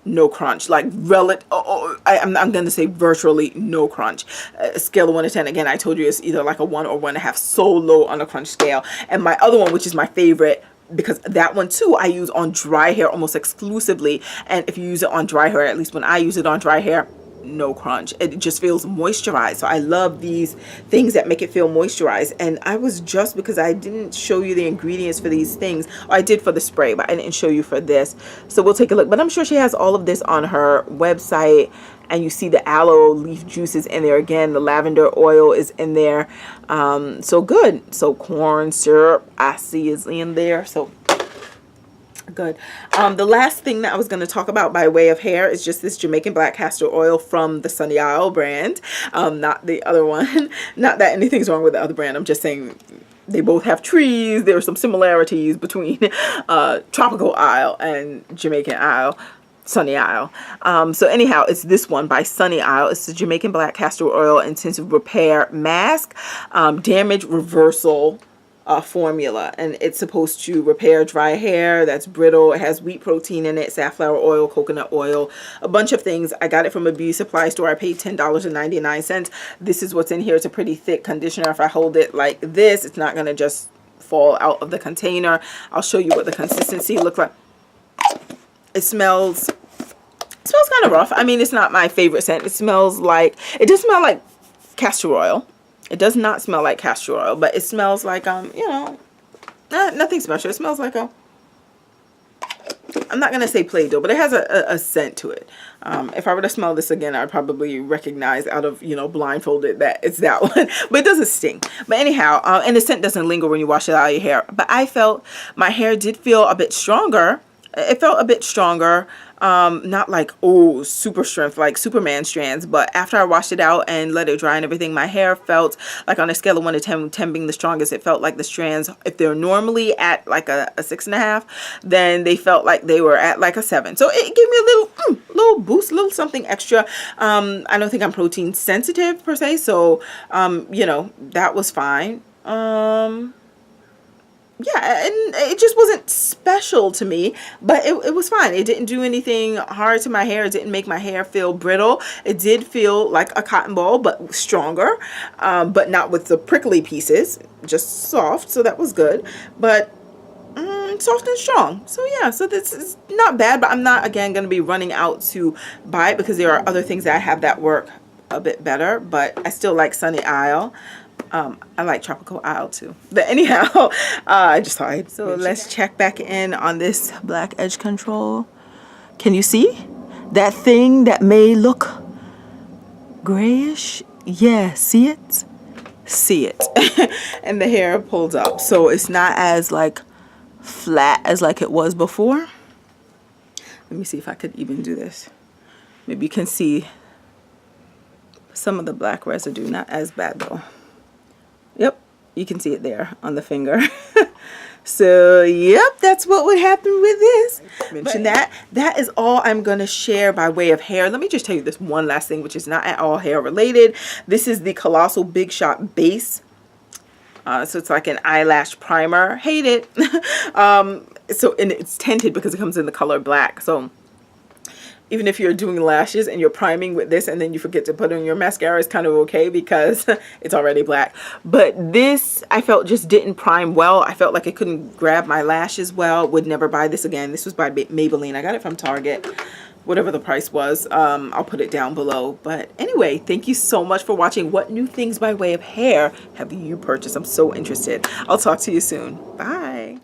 no crunch. Like I'm going to say virtually no crunch. Scale of 1 to 10, again, I told you it's either like a 1 or 1.5, so low on the crunch scale. And my other one, which is my favorite, because that one too I use on dry hair almost exclusively, and if you use it on dry hair, at least when I use it on dry hair, no crunch. It just feels moisturized. So I love these things that make it feel moisturized. And I was just, because I didn't show you the ingredients for these things, or I did for the spray, but I didn't show you for this. So we'll take a look. But I'm sure she has all of this on her website. And you see the aloe leaf juices in there again. The lavender oil is in there. So good. So corn syrup I see is in there. So good. The last thing that I was going to talk about by way of hair is just this Jamaican black castor oil from the MIelle brand, not the other one. Not that anything's wrong with the other brand, I'm just saying they both have trees. There are some similarities between Tropical Isle and Jamaican Isle. MIelle. So anyhow, it's this one by MIelle. It's the Jamaican black castor oil intensive repair mask, damage reversal formula, and it's supposed to repair dry hair that's brittle. It has wheat protein in it, safflower oil, coconut oil, a bunch of things. I got it from a beauty supply store. I paid $10.99. This is what's in here. It's a pretty thick conditioner. If I hold it like this, it's not gonna just fall out of the container. I'll show you what the consistency looks like. It smells kind of rough. I mean, it's not my favorite scent. It smells like, it does smell like castor oil. It does not smell like castor oil, but it smells like, you know, nothing special. It smells like I'm not going to say Play-Doh, but it has a scent to it. If I were to smell this again, I'd probably recognize out of, you know, blindfolded that it's that one, but it doesn't sting. But anyhow, and the scent doesn't linger when you wash it out of your hair. But I felt my hair did feel a bit stronger. It felt a bit stronger. Not like, oh, super strength, like Superman strands, but after I washed it out and let it dry and everything, my hair felt like, on a scale of 1 to 10, 10 being the strongest, it felt like the strands, if they're normally at like a 6.5, then they felt like they were at like a 7. So it gave me a little boost, a little something extra. I don't think I'm protein sensitive per se, so you know, that was fine. Yeah, and it just wasn't special to me, but it was fine. It didn't do anything hard to my hair. It didn't make my hair feel brittle. It did feel like a cotton ball, but stronger, but not with the prickly pieces, just soft. So that was good, but soft and strong. So yeah, so this is not bad, but I'm not, again, going to be running out to buy it because there are other things that I have that work a bit better, but I still like MIelle. I like Tropical Isle too. But anyhow, I just thought I'd so let's check back in on this black edge control. Can you see that thing that may look grayish? Yeah, see it? See it. And the hair pulls up, so it's not as like flat as like it was before. Let me see if I could even do this. Maybe you can see some of the black residue. Not as bad though. Yep, you can see it there on the finger. So, yep, that's what would happen with this. Mention that. That is all I'm going to share by way of hair. Let me just tell you this one last thing, which is not at all hair related. This is the Colossal Big Shot Base. So it's like an eyelash primer. Hate it. So, and it's tinted because it comes in the color black. So even if you're doing lashes and you're priming with this and then you forget to put on your mascara, it's kind of okay because it's already black. But this, I felt, just didn't prime well. I felt like it couldn't grab my lashes well. Would never buy this again. This was by Maybelline. I got it from Target. Whatever the price was, I'll put it down below. But anyway, thank you so much for watching. What new things by way of hair have you purchased? I'm so interested. I'll talk to you soon. Bye.